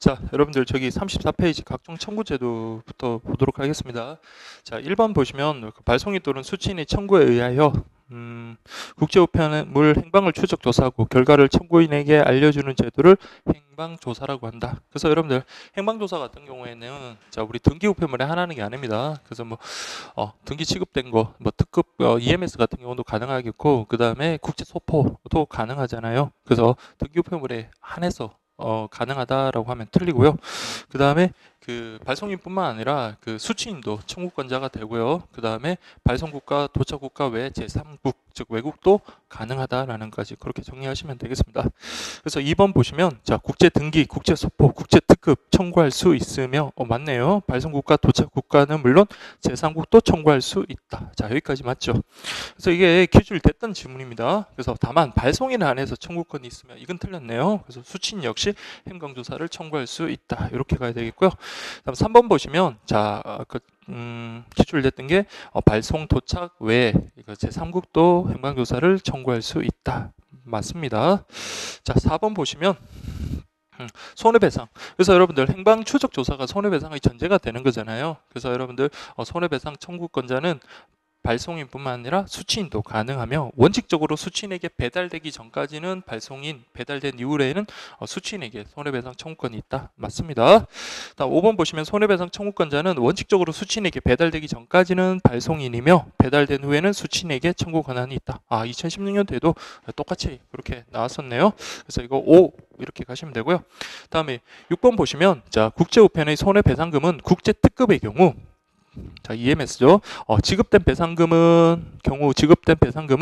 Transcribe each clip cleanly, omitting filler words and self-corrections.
자, 여러분들 저기 34페이지 각종 청구 제도부터 보도록 하겠습니다. 자, 1번 보시면 그 발송인 또는 수취인의 청구에 의하여 국제우편물 행방을 추적 조사하고 결과를 청구인에게 알려주는 제도를 행방조사라고 한다. 그래서 여러분들 행방조사 같은 경우에는 자, 우리 등기우편물에 하나는 게 아닙니다. 그래서 등기 취급된 거, 특급 EMS 같은 경우도 가능하겠고, 그 다음에 국제소포도 가능하잖아요. 그래서 등기우편물에 한해서 가능하다라고 하면 틀리고요. 그 다음에 그 발송인뿐만 아니라 그 수취인도 청구권자가 되고요. 그 다음에 발송국가, 도착국가 외 제3국, 즉 외국도 가능하다라는 까지 그렇게 정리하시면 되겠습니다. 그래서 2번 보시면 자, 국제 등기, 국제 소포, 국제 특급 청구할 수 있으며 맞네요. 발송국가, 도착국가는 물론 제3국도 청구할 수 있다. 자, 여기까지 맞죠? 그래서 이게 기출됐던 지문입니다. 그래서 다만 발송인 안에서 청구권이 있으면 이건 틀렸네요. 그래서 수취인 역시 행방조사를 청구할 수 있다. 이렇게 가야 되겠고요. 다음 3번 보시면 자, 기출됐던 게 발송 도착 외에 제3국도 행방조사를 청구할 수 있다. 맞습니다. 자, 4번 보시면 손해배상. 그래서 여러분들 행방 추적 조사가 손해배상의 전제가 되는 거잖아요. 그래서 여러분들 손해배상 청구권자는 발송인뿐만 아니라 수취인도 가능하며 원칙적으로 수취인에게 배달되기 전까지는 발송인, 배달된 이후에는 수취인에게 손해배상 청구권이 있다. 맞습니다. 다음 5번 보시면 손해배상 청구권자는 원칙적으로 수취인에게 배달되기 전까지는 발송인이며 배달된 후에는 수취인에게 청구 권한이 있다. 2016년도에도 똑같이 그렇게 나왔었네요. 그래서 이거 5 이렇게 가시면 되고요. 다음에 6번 보시면 자, 국제우편의 손해배상금은 국제특급의 경우 자, EMS죠. 지급된 배상금은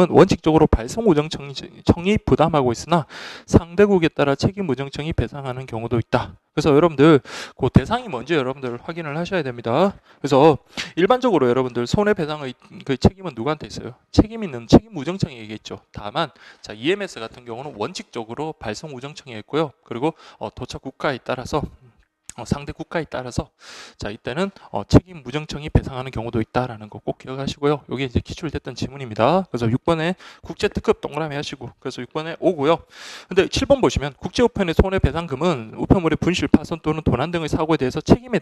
원칙적으로 발송우정청이 부담하고 있으나 상대국에 따라 책임우정청이 배상하는 경우도 있다. 그래서 여러분들 그 대상이 뭔지 여러분들 확인을 하셔야 됩니다. 그래서 일반적으로 여러분들 손해배상의 그 책임은 누구한테 있어요? 책임 있는 책임우정청에게 있죠. 다만 자, EMS 같은 경우는 원칙적으로 발송우정청에 있고요. 그리고 도착 국가에 따라서 상대 국가에 따라서 자, 이때는 책임 무정청이 배상하는 경우도 있다라는 거 꼭 기억하시고요. 여기 이제 기출됐던 지문입니다. 그래서 6번에 국제 특급 동그라미 하시고 그래서 6번에 5고요. 근데 7번 보시면 국제우편의 손해배상금은 우편물의 분실, 파손 또는 도난 등의 사고에 대한 책임에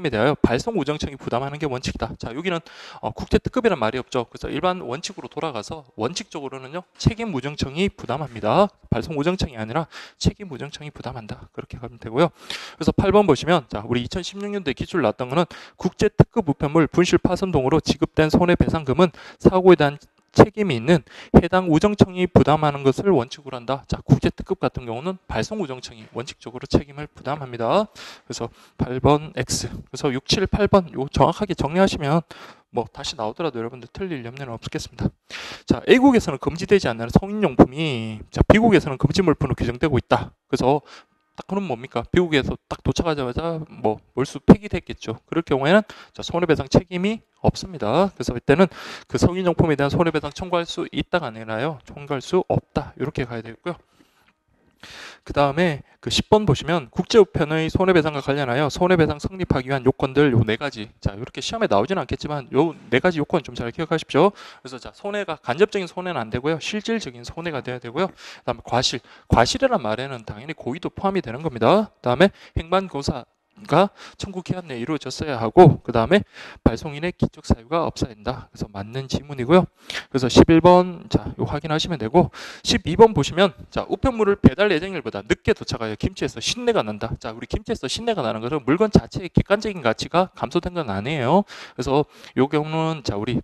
대하여 발송우정청이 부담하는 게 원칙이다. 자, 여기는 국제특급이란 말이 없죠. 그래서 일반 원칙으로 돌아가서 원칙적으로는요, 책임우정청이 부담합니다. 발송우정청이 아니라 책임우정청이 부담한다. 그렇게 가면 되고요. 그래서 8번 보시면 자, 우리 2016년도에 기출 나왔던 거는 국제특급 우편물 분실 파손 등으로 지급된 손해배상금은 사고에 대한 책임이 있는 해당 우정청이 부담하는 것을 원칙으로 한다. 자, 국제특급 같은 경우는 발송우정청이 원칙적으로 책임을 부담합니다. 그래서 8번 X. 그래서 6, 7, 8번 요 정확하게 정리하시면 다시 나오더라도 여러분들 틀릴 염려는 없겠습니다. 자, A국에서는 금지되지 않는 성인용품이 자, B국에서는 금지 물품으로 규정되고 있다. 그래서 딱 그럼 뭡니까? 미국에서 딱 도착하자마자 몰수 폐기됐겠죠. 그럴 경우에는 자, 손해배상 책임이 없습니다. 그래서 이때는 그 성인용품에 대한 손해배상 청구할 수 있다가 아니라요, 청구할 수 없다. 이렇게 가야 되겠고요. 그 다음에 그 10번 보시면 국제우편의 손해배상과 관련하여 손해배상 성립하기 위한 요건들 요 4가지. 자, 이렇게 시험에 나오지는 않겠지만 요 4가지 요건 좀 잘 기억하십시오. 그래서 자, 손해가 간접적인 손해는 안 되고요. 실질적인 손해가 돼야 되고요. 그다음에 과실이란 말에는 당연히 고의도 포함이 되는 겁니다. 그다음에 행방조사 가 청구 기한 내에 이루어졌어야 하고 그 다음에 발송인의 기적 사유가 없어야 된다. 그래서 맞는 지문이고요. 그래서 11번 자, 요 확인하시면 되고 12번 보시면 자, 우편물을 배달 예정일보다 늦게 도착하여 김치에서 신내가 난다. 자, 우리 김치에서 신내가 나는 것은 물건 자체의 객관적인 가치가 감소된 건 아니에요. 그래서 요 경우는 자, 우리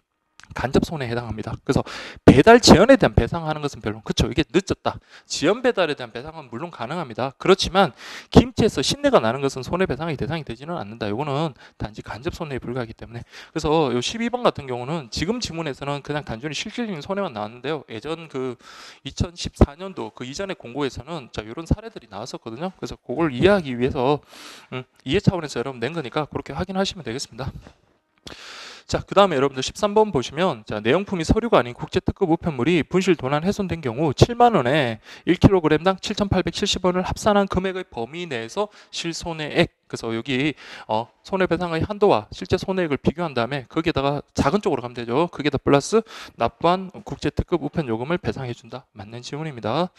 간접 손해에 해당합니다. 그래서 배달 지연에 대한 배상하는 것은 별로 그렇죠. 이게 늦었다. 지연 배달에 대한 배상은 물론 가능합니다. 그렇지만 김치에서 신내가 나는 것은 손해배상의 대상이 되지는 않는다. 이거는 단지 간접 손해에 불과하기 때문에. 그래서 요 12번 같은 경우는 지금 지문에서는 그냥 단순히 실질적인 손해만 나왔는데요. 예전 그 2014년도 그 이전의 공고에서는 자, 이런 사례들이 나왔었거든요. 그래서 그걸 이해하기 위해서 이해 차원에서 여러분 낸 거니까 그렇게 확인하시면 되겠습니다. 자, 그 다음에 여러분들 13번 보시면 자, 내용품이 서류가 아닌 국제특급 우편물이 분실, 도난, 훼손된 경우 7만원에 1kg당 7,870원을 합산한 금액의 범위 내에서 실손해액 그래서 여기 손해배상의 한도와 실제 손해액을 비교한 다음에 거기에다가 작은 쪽으로 가면 되죠. 거기에다 플러스 납부한 국제특급 우편요금을 배상해준다. 맞는 질문입니다.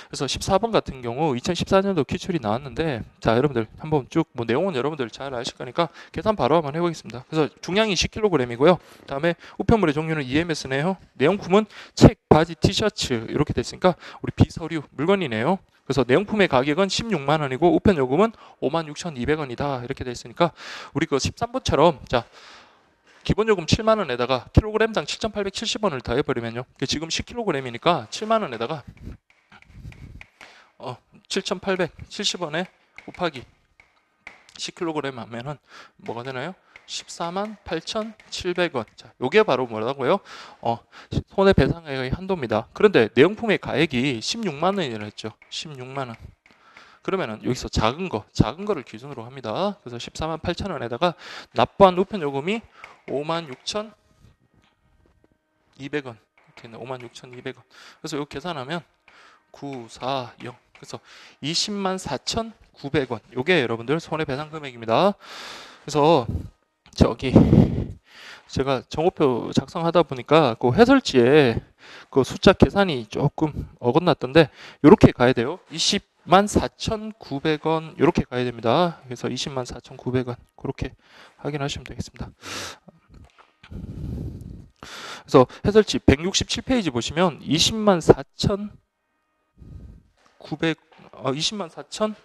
그래서 14번 같은 경우 2014년도 기출이 나왔는데, 자 여러분들 한번 쭉 뭐 내용은 여러분들 잘 아실 거니까 계산 바로 한번 해보겠습니다. 그래서 중량이 10kg이고요. 다음에 우편물의 종류는 EMS네요. 내용품은 책, 바지, 티셔츠 이렇게 됐으니까 우리 비서류 물건이네요. 그래서 내용품의 가격은 16만 원이고 우편 요금은 56,200원이다. 이렇게 돼 있으니까 우리 그 13번처럼 자 기본 요금 7만 원에다가 킬로그램당 7,870원을 더해 버리면요. 지금 10kg이니까 7만 원에다가 7,870원에 곱하기 10kg 하면은 뭐가 되나요? 14만 8,700원. 자, 요게 바로 뭐라고요? 손해배상액의 한도입니다. 그런데 내용품의 가액이 16만 원이라 했죠. 16만 원. 그러면은 여기서 작은 거를 기준으로 합니다. 그래서 14만 8천 원에다가 납부한 우편 요금이 56,200원. 이렇게 56,200원. 그래서 이거 계산하면 940. 그래서 20만 4,900원. 요게 여러분들 손해배상 금액입니다. 그래서 저기 제가 정오표 작성하다 보니까 그 해설지에 그 숫자 계산이 조금 어긋났던데 요렇게 가야 돼요. 20만 4,900원 요렇게 가야 됩니다. 그래서 20만 4,900원 그렇게 확인하시면 되겠습니다. 그래서 해설지 167페이지 보시면 20만 4,900 20만 4천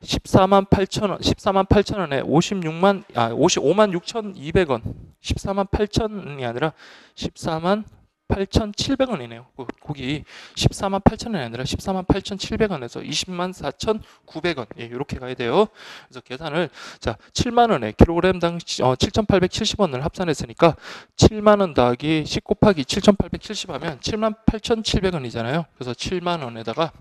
14만 8천 원, 14만 8천 원에 55만 6,200원, 14만 8천이 아니라 14만 8,700원이네요. 거기 14만 8천 원이 아니라 14만 8,700원에서 20만 4,900원. 예, 이렇게 가야 돼요. 그래서 계산을 자 7만 원에 킬로그램당 7,870원을 합산했으니까 7만 원 더하기 10 곱하기 7,870 하면 7만 8,700원이잖아요. 그래서 7만 원에다가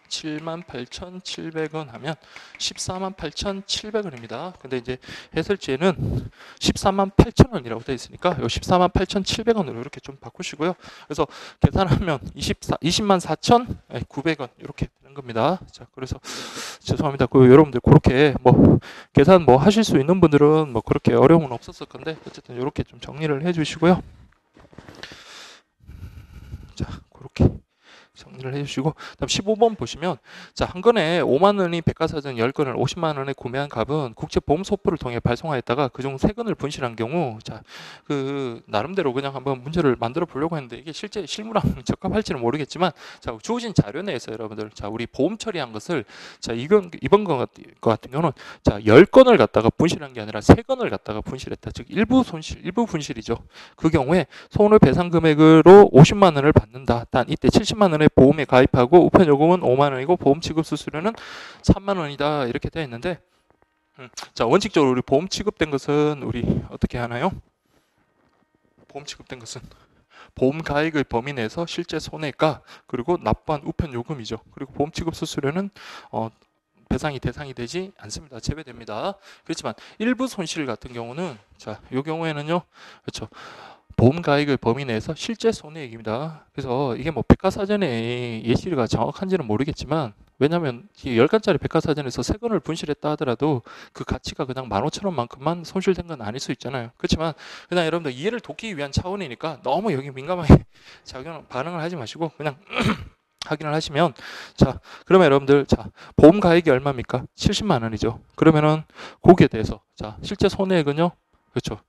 78,700원 하면 14만 8,700원입니다. 근데 이제 해설지에는 14만 8천원이라고 되어 있으니까 요 14만 8,700원으로 이렇게 좀 바꾸시고요. 그래서 계산하면 20만 4,900원 이렇게 되는 겁니다. 자, 그래서 죄송합니다. 여러분들 그렇게 뭐 계산 뭐 하실 수 있는 분들은 뭐 그렇게 어려움은 없었을 건데 어쨌든 이렇게 좀 정리를 해 주시고요. 자, 그렇게 정리를 해주시고 다음 15번 보시면 자 한 건에 5만 원이 백과사전 10건을 50만 원에 구매한 값은 국제보험소포를 통해 발송하였다가 그중 3건을 분실한 경우 자 그 나름대로 그냥 한번 문제를 만들어 보려고 했는데 이게 실제 실무랑 적합할지는 모르겠지만 자 주어진 자료 내에서 여러분들 자 우리 보험 처리한 것을 자 이번 거 같은 경우는 자 10건을 갖다가 분실한 게 아니라 3건을 갖다가 분실했다. 즉 일부 분실이죠. 그 경우에 손해배상 금액으로 50만 원을 받는다. 단 이때 70만 원의 보험에 가입하고 우편 요금은 5만 원이고 보험 지급 수수료는 3만 원이다. 이렇게 되어 있는데 자 원칙적으로 우리 보험 지급된 것은 우리 어떻게 하나요? 보험 지급된 것은 보험 가액의 범위 내에서 실제 손해가 그리고 납부한 우편 요금이죠. 그리고 보험 지급 수수료는 배상이 대상이 되지 않습니다. 제외됩니다. 그렇지만 일부 손실 같은 경우는 자, 이 경우에는요. 그렇죠. 보험 가액의 범위 내에서 실제 손해액입니다. 그래서 이게 뭐 백과사전의 예시가 정확한지는 모르겠지만 왜냐하면 10건짜리 백과사전에서 3건을 분실했다 하더라도 그 가치가 그냥 15,000원만큼만 손실된 건 아닐 수 있잖아요. 그렇지만 그냥 여러분들 이해를 돕기 위한 차원이니까 너무 여기 민감하게 반응을 하지 마시고 그냥 확인을 하시면 자 그러면 여러분들 자 보험 가액이 얼마입니까? 70만 원이죠. 그러면은 거기에 대해서 자 실제 손해액은요. 그렇죠.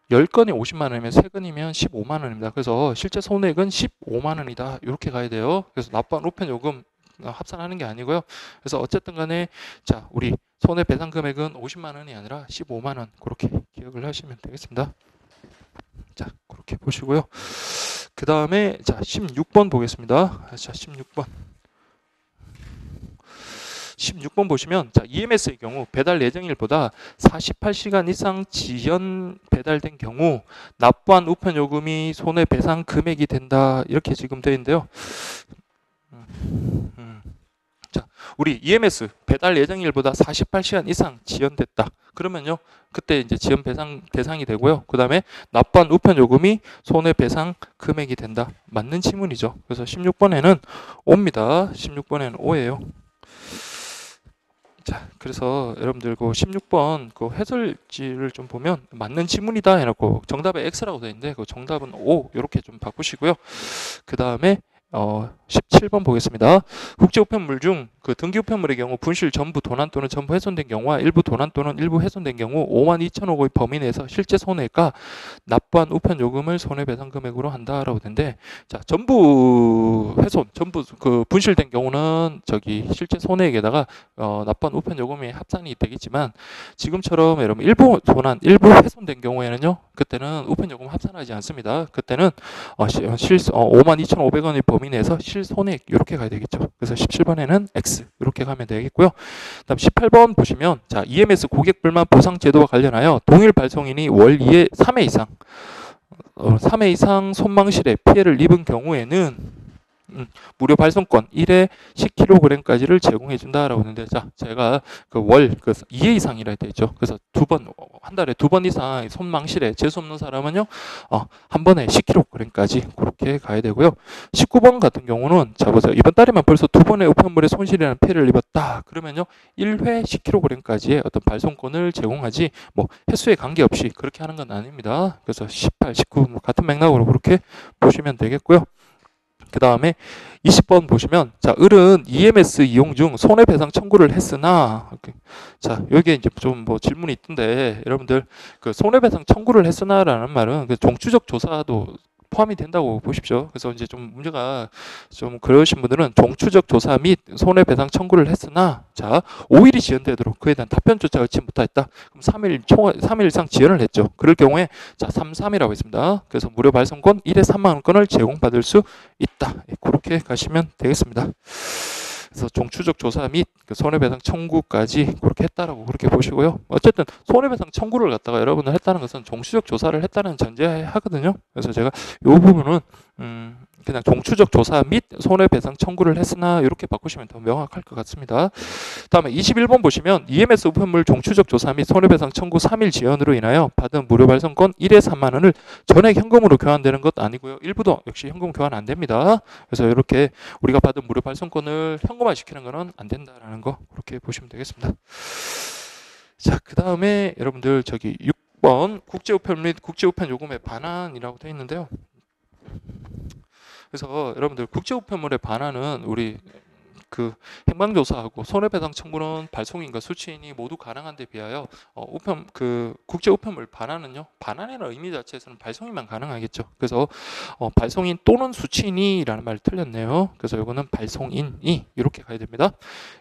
10건이 50만 원이면 3건이면 15만 원입니다. 그래서 실제 손해액은 15만 원이다. 이렇게 가야 돼요. 그래서 납부한 우편 요금 합산하는 게 아니고요. 그래서 어쨌든 간에 자, 우리 손해배상 금액은 50만 원이 아니라 15만 원. 그렇게 기억을 하시면 되겠습니다. 자, 그렇게 보시고요. 그 다음에 자, 16번 보겠습니다. 자, 16번 보시면 자, EMS의 경우 배달 예정일보다 48시간 이상 지연 배달된 경우 납부한 우편 요금이 손해배상 금액이 된다. 이렇게 지금 되어 있는데요. 자, 우리 EMS 배달 예정일보다 48시간 이상 지연됐다. 그러면요, 그때 이제 지연 배상 대상이 되고요. 그 다음에 납부한 우편 요금이 손해배상 금액이 된다. 맞는 지문이죠. 그래서 16번에는 O입니다. 16번에는 O예요. 자, 그래서 여러분들 그 16번 그 해설지를 좀 보면 맞는 지문이다 해놓고 정답에 X라고 되어 있는데 그 정답은 O 이렇게 좀 바꾸시고요. 그 다음에 17번 보겠습니다. 국제우편물 중 그 등기우편물의 경우 분실 전부 도난 또는 전부 훼손된 경우와 일부 도난 또는 일부 훼손된 경우 52,000억의 범위 내에서 실제 손해가 납부한 우편 요금을 손해배상 금액으로 한다라고 되는데, 자, 전부 훼손, 전부 그 분실된 경우는 저기 실제 손해액에다가 납부한 우편 요금이 합산이 되겠지만, 지금처럼 여러분 일부 도난, 일부 훼손된 경우에는요, 그때는 우편 요금 합산하지 않습니다. 그때는 52,500원의 범위 내에서 실손해액 이렇게 가야 되겠죠. 그래서 17번에는 X 이렇게 가면 되겠고요. 그다음 18번 보시면, 자, EMS 고객 불만 보상 제도와 관련하여 동일 발송인이 월 2회 3회 이상 3회 이상 손망실에 피해를 입은 경우에는 무료 발송권 1회 10kg까지를 제공해 준다라고 했는데, 자, 제가 그 월 2회 이상이라 되어 있죠. 그래서 한 달에 2번 이상 손망실에 재수 없는 사람은요, 한 번에 10kg까지 그렇게 가야 되고요. 19번 같은 경우는, 자, 보세요. 이번 달에만 벌써 2번의 우편물에 손실이라는 피해를 입었다. 그러면요, 1회 10kg까지의 어떤 발송권을 제공하지, 뭐 횟수에 관계없이 그렇게 하는 건 아닙니다. 그래서 18, 19 같은 맥락으로 그렇게 보시면 되겠고요. 그 다음에 20번 보시면, 자, 을은 EMS 이용 중 손해배상 청구를 했으나, 자, 여기에 이제 좀 뭐 질문이 있던데, 여러분들 그 손해배상 청구를 했으나라는 말은 그 종추적 조사도 포함이 된다고 보십시오. 그래서 이제 좀 문제가 좀 그러신 분들은 종추적 조사 및 손해배상 청구를 했으나, 자, 5일이 지연되도록 그에 대한 답변조차 얻지 못하였다. 그럼 3일 이상 지연을 했죠. 그럴 경우에, 자, 33이라고 있습니다. 그래서 무료 발송권 1회 3만 원권을 제공받을 수 있다. 그렇게 가시면 되겠습니다. 그래서 종추적 조사 및 그 손해배상 청구까지 그렇게 했다라고 그렇게 보시고요. 어쨌든 손해배상 청구를 갖다가 여러분들 했다는 것은 종추적 조사를 했다는 전제하거든요. 그래서 제가 이 부분은 그냥 종추적 조사 및 손해배상 청구를 했으나 이렇게 바꾸시면 더 명확할 것 같습니다. 다음에 21번 보시면, EMS 우편물 종추적 조사 및 손해배상 청구 3일 지연으로 인하여 받은 무료 발송권 1회 3만 원을 전액 현금으로 교환되는 것 아니고요. 일부도 역시 현금 교환 안 됩니다. 그래서 이렇게 우리가 받은 무료 발송권을 현금화 시키는 것은 안 된다라는 거 그렇게 보시면 되겠습니다. 자, 그 다음에 여러분들 저기 6번 국제우편 및 국제우편 요금의 반환이라고 되어 있는데요. 그래서 여러분들 국제우편물의 반환은 우리 그 행방조사하고 손해배상 청구는 발송인과 수취인이 모두 가능한 데 비하여 국제 우편물 반환은요, 반환이라는 의미 자체에서는 발송인만 가능하겠죠. 그래서 발송인 또는 수취인이라는 말 틀렸네요. 그래서 이거는 발송인이 이렇게 가야 됩니다.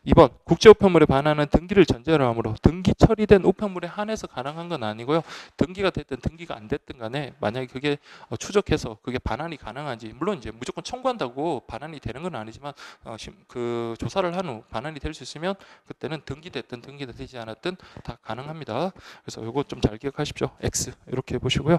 2번 국제 우편물의 반환은 등기를 전제로 하므로 등기 처리된 우편물에 한해서 가능한 건 아니고요. 등기가 됐든 등기가 안 됐든 간에 만약에 그게 추적해서 그게 반환이 가능한지, 물론 이제 무조건 청구한다고 반환이 되는 건 아니지만 그 조사를 한 후 반환이 될 수 있으면 그때는 등기됐든 등기되지 않았든 다 가능합니다. 그래서 이거 좀 잘 기억하십시오. X 이렇게 보시고요.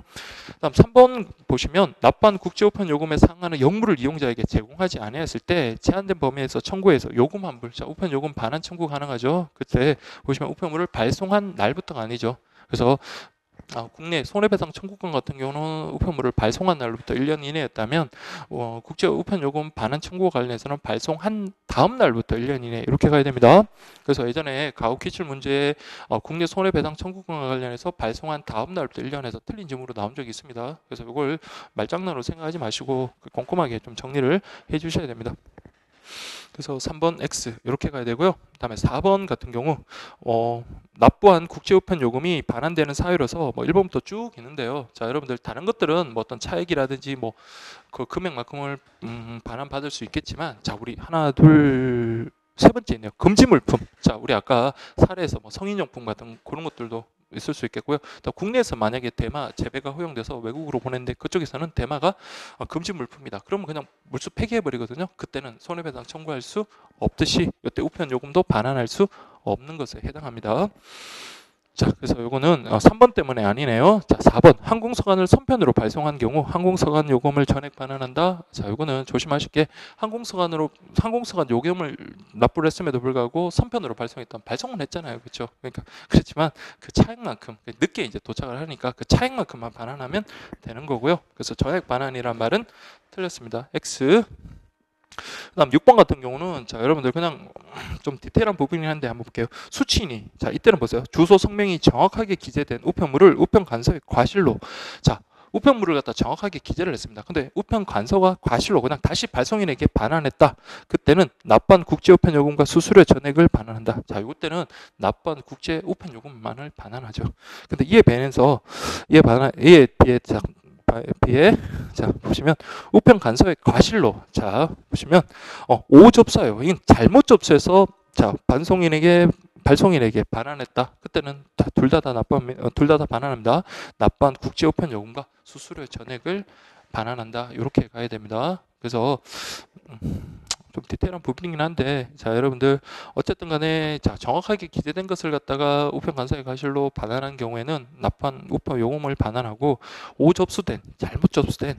다음 3번 보시면, 납부한 국제우편 요금에 상하는 역물을 이용자에게 제공하지 아니했을 때 제한된 범위에서 청구해서 요금 환불, 자, 우편 요금 반환 청구 가능하죠. 그때 보시면 우편물을 발송한 날부터가 아니죠. 그래서 국내 손해배상 청구권 같은 경우는 우편물을 발송한 날부터 1년 이내였다면 국제 우편 요금 반환 청구와 관련해서는 발송한 다음 날부터 1년 이내 이렇게 가야 됩니다. 그래서 예전에 가후 기출 문제에 국내 손해배상 청구권과 관련해서 발송한 다음 날부터 1년에서 틀린 지문으로 나온 적이 있습니다. 그래서 이걸 말장난으로 생각하지 마시고 꼼꼼하게 좀 정리를 해 주셔야 됩니다. 그래서 3번 X 이렇게 가야 되고요. 그다음에 4번 같은 경우 납부한 국제우편 요금이 반환되는 사유로서 뭐 1번부터 쭉 있는데요. 자, 여러분들 다른 것들은 뭐 어떤 차액이라든지 뭐 그 금액만큼을 반환받을 수 있겠지만, 자, 우리 하나 둘 세 번째 있네요. 금지 물품. 자, 우리 아까 사례에서 뭐 성인용품 같은 그런 것들도 있을 수 있겠고요. 또 국내에서 만약에 대마 재배가 허용돼서 외국으로 보냈는데 그쪽에서는 대마가 금지 물품이다. 그러면 그냥 물수 폐기해 버리거든요. 그때는 손해배상 청구할 수 없듯이 이때 우편 요금도 반환할 수 없는 것에 해당합니다. 자, 그래서 요거는 3번 때문에 아니네요. 자, 4번. 항공서간을 선편으로 발송한 경우 항공서간 요금을 전액 반환한다. 자, 요거는 조심하실 게 항공서간 요금을 납부를 했음에도 불구하고 선편으로 발송했던 발송은 했잖아요. 그렇죠? 그러니까 그렇지만 그 차액만큼 늦게 이제 도착을 하니까 그 차액만큼만 반환하면 되는 거고요. 그래서 전액 반환이란 말은 틀렸습니다. X. 그다음 6번 같은 경우는 자, 여러분들 그냥 좀 디테일한 부분이긴 한데 한번 볼게요. 수취인이 자, 이때는 보세요. 주소 성명이 정확하게 기재된 우편물을 우편 간서의 과실로 자, 우편물을 갖다 정확하게 기재를 했습니다. 근데 우편 간서가 과실로 그냥 다시 발송인에게 반환했다. 그때는 납부한 국제 우편 요금과 수수료 전액을 반환한다. 자, 이때는 납부한 국제 우편 요금만을 반환하죠. 근데 이에 비해 자 보시면 우편 간서의 과실로 자 보시면 오접사예요. 이건 잘못 접수해서 자 발송인에게 반환했다. 그때는 둘 다 반환합니다. 납부한 국제 우편 요금과 수수료 전액을 반환한다. 이렇게 가야 됩니다. 그래서 좀 디테일한 부분이긴 한데 자 여러분들 어쨌든 간에 자 정확하게 기재된 것을 갖다가 우편 간서의 과실로 반환한 경우에는 납부한 우편 요금을 반환하고 잘못 접수된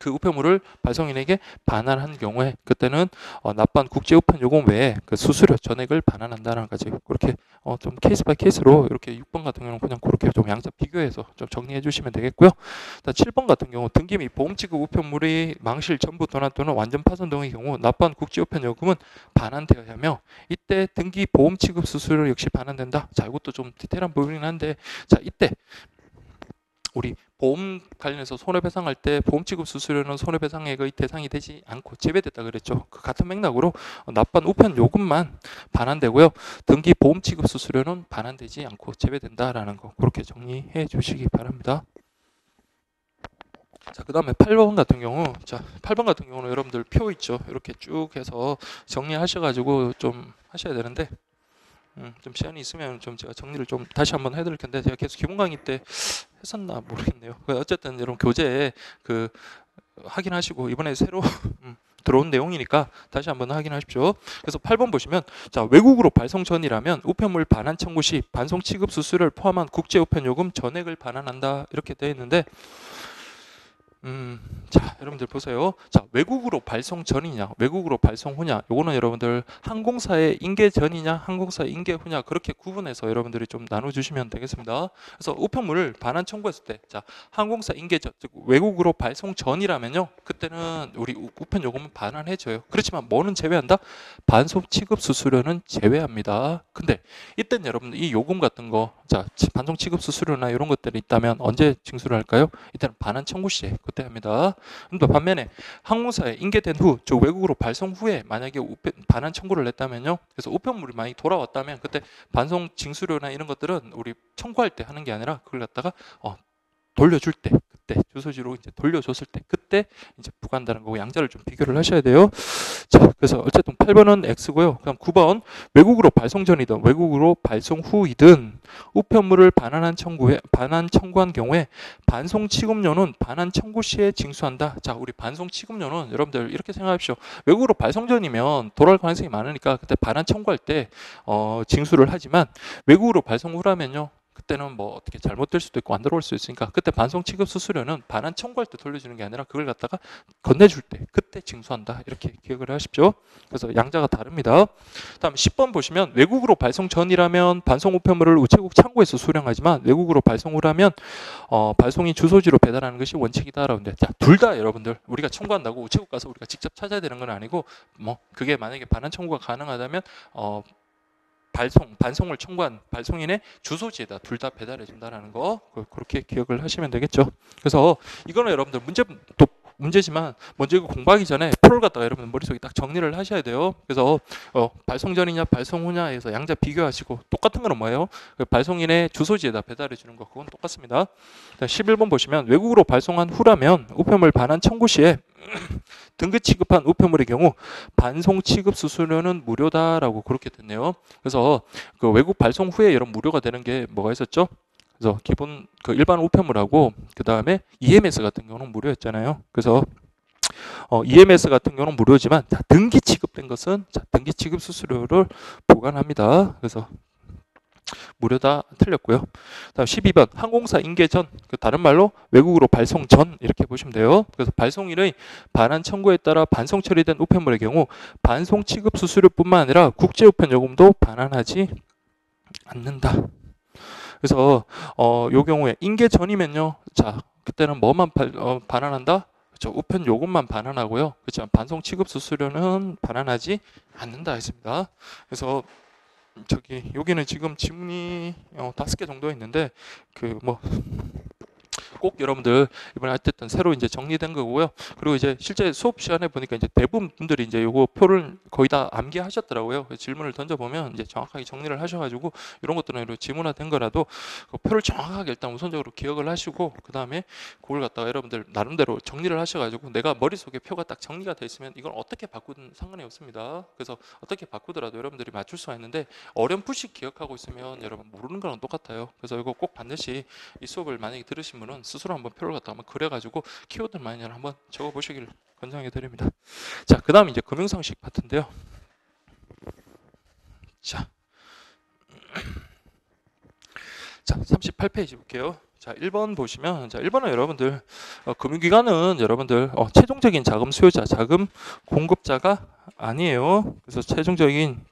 그 우편물을 발송인에게 반환한 경우에 그때는 납부한 국제 우편 요금 외에 그 수수료 전액을 반환한다는 거지. 그렇게 좀 케이스 바이 케이스로 이렇게 6번 같은 경우는 그냥 그렇게 좀 양자 비교해서 좀 정리해 주시면 되겠고요. 7번 같은 경우 등기 및 보험 지급 우편물이 망실 전부 도난 또는 완전 파손 등의 경우 납부한 국제 우편 요금은 반환되어야 하며 이때 등기 보험 지급 수수료 역시 반환된다. 자 이것도 좀 디테일한 부분이긴 한데 자 이때 우리 보험 관련해서 손해배상할 때 보험 지급 수수료는 손해배상액의 대상이 되지 않고 제외됐다 그랬죠. 그 같은 맥락으로 납부한 우편 요금만 반환되고요. 등기 보험 지급 수수료는 반환되지 않고 제외된다라는 거 그렇게 정리해 주시기 바랍니다. 자, 그 다음에 8번 같은 경우는 여러분들 표 있죠. 이렇게 쭉 해서 정리하셔가지고 좀 하셔야 되는데 좀 시간이 있으면 좀 제가 정리를 좀 다시 한번 해드릴 텐데 제가 계속 기본 강의 때 했었나 모르겠네요. 어쨌든 여러분 교재에 그 확인하시고 이번에 새로 들어온 내용이니까 다시 한번 확인하십시오. 그래서 8번 보시면 자 외국으로 발송 전이라면 우편물 반환 청구 시 반송 취급 수수료를 포함한 국제 우편 요금 전액을 반환한다 이렇게 되어 있는데 자 여러분들 보세요. 자 외국으로 발송 전이냐 외국으로 발송 후냐 요거는 여러분들 항공사의 인계 전이냐 항공사의 인계 후냐 그렇게 구분해서 여러분들이 좀 나눠주시면 되겠습니다. 그래서 우편물을 반환 청구했을 때 자 항공사 인계 전 즉 외국으로 발송 전이라면요 그때는 우리 우편 요금은 반환해줘요. 그렇지만 뭐는 제외한다? 반송 취급 수수료는 제외합니다. 근데 이때는 여러분들 이 요금 같은 거 자 반송 취급 수수료나 이런 것들이 있다면 언제 징수를 할까요? 이때는 반환 청구 시에 그때 합니다. 근데 반면에 항공사에 인계된 후, 저 외국으로 발송 후에 만약에 반환 청구를 했다면요. 그래서 우편물이 많이 돌아왔다면 그때 반송 징수료나 이런 것들은 우리 청구할 때 하는 게 아니라 그걸 갖다가 돌려줄 때 그때 주소지로 이제 돌려줬을 때 그때 이제 부과한다는 거고 양자를 좀 비교를 하셔야 돼요. 자, 그래서 어쨌든 8번은 X고요. 그럼 9번 외국으로 발송 전이든 외국으로 발송 후이든 우편물을 반환 청구한 경우에 반송 취급료는 반환 청구 시에 징수한다. 자, 우리 반송 취급료는 여러분들 이렇게 생각하십시오. 외국으로 발송 전이면 돌아올 가능성이 많으니까 그때 반환 청구할 때 징수를 하지만 외국으로 발송 후라면요. 그때는 뭐 어떻게 잘못될 수도 있고 안 들어올 수 있으니까 그때 반송 취급 수수료는 반환 청구할 때 돌려주는 게 아니라 그걸 갖다가 건네줄 때 그때 징수한다 이렇게 기억을 하십시오. 그래서 양자가 다릅니다. 다음 10번 보시면 외국으로 발송 전이라면 반송 우편물을 우체국 창고에서 수령하지만 외국으로 발송 후라면 발송인 주소지로 배달하는 것이 원칙이다라는데 자, 둘 다 여러분들 우리가 청구한다고 우체국 가서 우리가 직접 찾아야 되는 건 아니고 뭐 그게 만약에 반환 청구가 가능하다면 반송을 청구한 발송인의 주소지에다 둘 다 배달해 준다라는 거 그렇게 기억을 하시면 되겠죠. 그래서 이거는 여러분들 문제지만 먼저 이거 공부하기 전에 표를 갖다가 여러분 머릿속에 딱 정리를 하셔야 돼요. 그래서 발송 전이냐 발송 후냐 해서 양자 비교하시고 똑같은 거는 뭐예요? 그 발송인의 주소지에다 배달해 주는 거 그건 똑같습니다. 11번 보시면 외국으로 발송한 후라면 우편물 반환 청구 시에 등급 취급한 우편물의 경우 반송 취급 수수료는 무료다라고 그렇게 됐네요. 그래서 그 외국 발송 후에 이런 무료가 되는 게 뭐가 있었죠? 그래서 기본 그 일반 우편물하고 그 다음에 EMS 같은 경우는 무료였잖아요. 그래서 EMS 같은 경우는 무료지만 자, 등기 취급된 것은 자, 등기 취급 수수료를 보관합니다. 그래서 무료다 틀렸고요. 다음 12번 항공사 인계 전, 다른 말로 외국으로 발송 전 이렇게 보시면 돼요. 그래서 발송일의 반환 청구에 따라 반송 처리된 우편물의 경우 반송 취급 수수료뿐만 아니라 국제 우편 요금도 반환하지 않는다. 그래서 요 경우에 인계 전이면요, 자 그때는 뭐만 반환한다? 그렇죠. 우편 요금만 반환하고요. 그렇죠. 반송 취급 수수료는 반환하지 않는다 했습니다. 그래서 저기 여기는 지금 지문이 5개 정도 있는데 그 뭐 꼭 여러분들 이번에 어쨌든 새로 이제 정리된 거고요. 그리고 이제 실제 수업 시간에 보니까 이제 대부분 분들이 이제 요거 표를 거의 다 암기하셨더라고요. 질문을 던져보면 이제 정확하게 정리를 하셔가지고 이런 것들은 지문화된 거라도 그 표를 정확하게 일단 우선적으로 기억을 하시고 그 다음에 그걸 갖다가 여러분들 나름대로 정리를 하셔가지고 내가 머릿속에 표가 딱 정리가 돼 있으면 이걸 어떻게 바꾸든 상관이 없습니다. 그래서 어떻게 바꾸더라도 여러분들이 맞출 수가 있는데 어렴풋이 기억하고 있으면 여러분 모르는 거랑 똑같아요. 그래서 이거 꼭 반드시 이 수업을 만약에 들으신 분은 스스로 한번 표를 갖다 한번 그려가지고 키워드 마이너를 한번 적어보시길 권장해 드립니다. 자, 그 다음 이제 금융상식 파트인데요. 자, 38페이지 볼게요. 자, 1번 보시면, 자, 1번은 여러분들 금융기관은 여러분들 최종적인 자금 수요자, 자금 공급자가 아니에요. 그래서 최종적인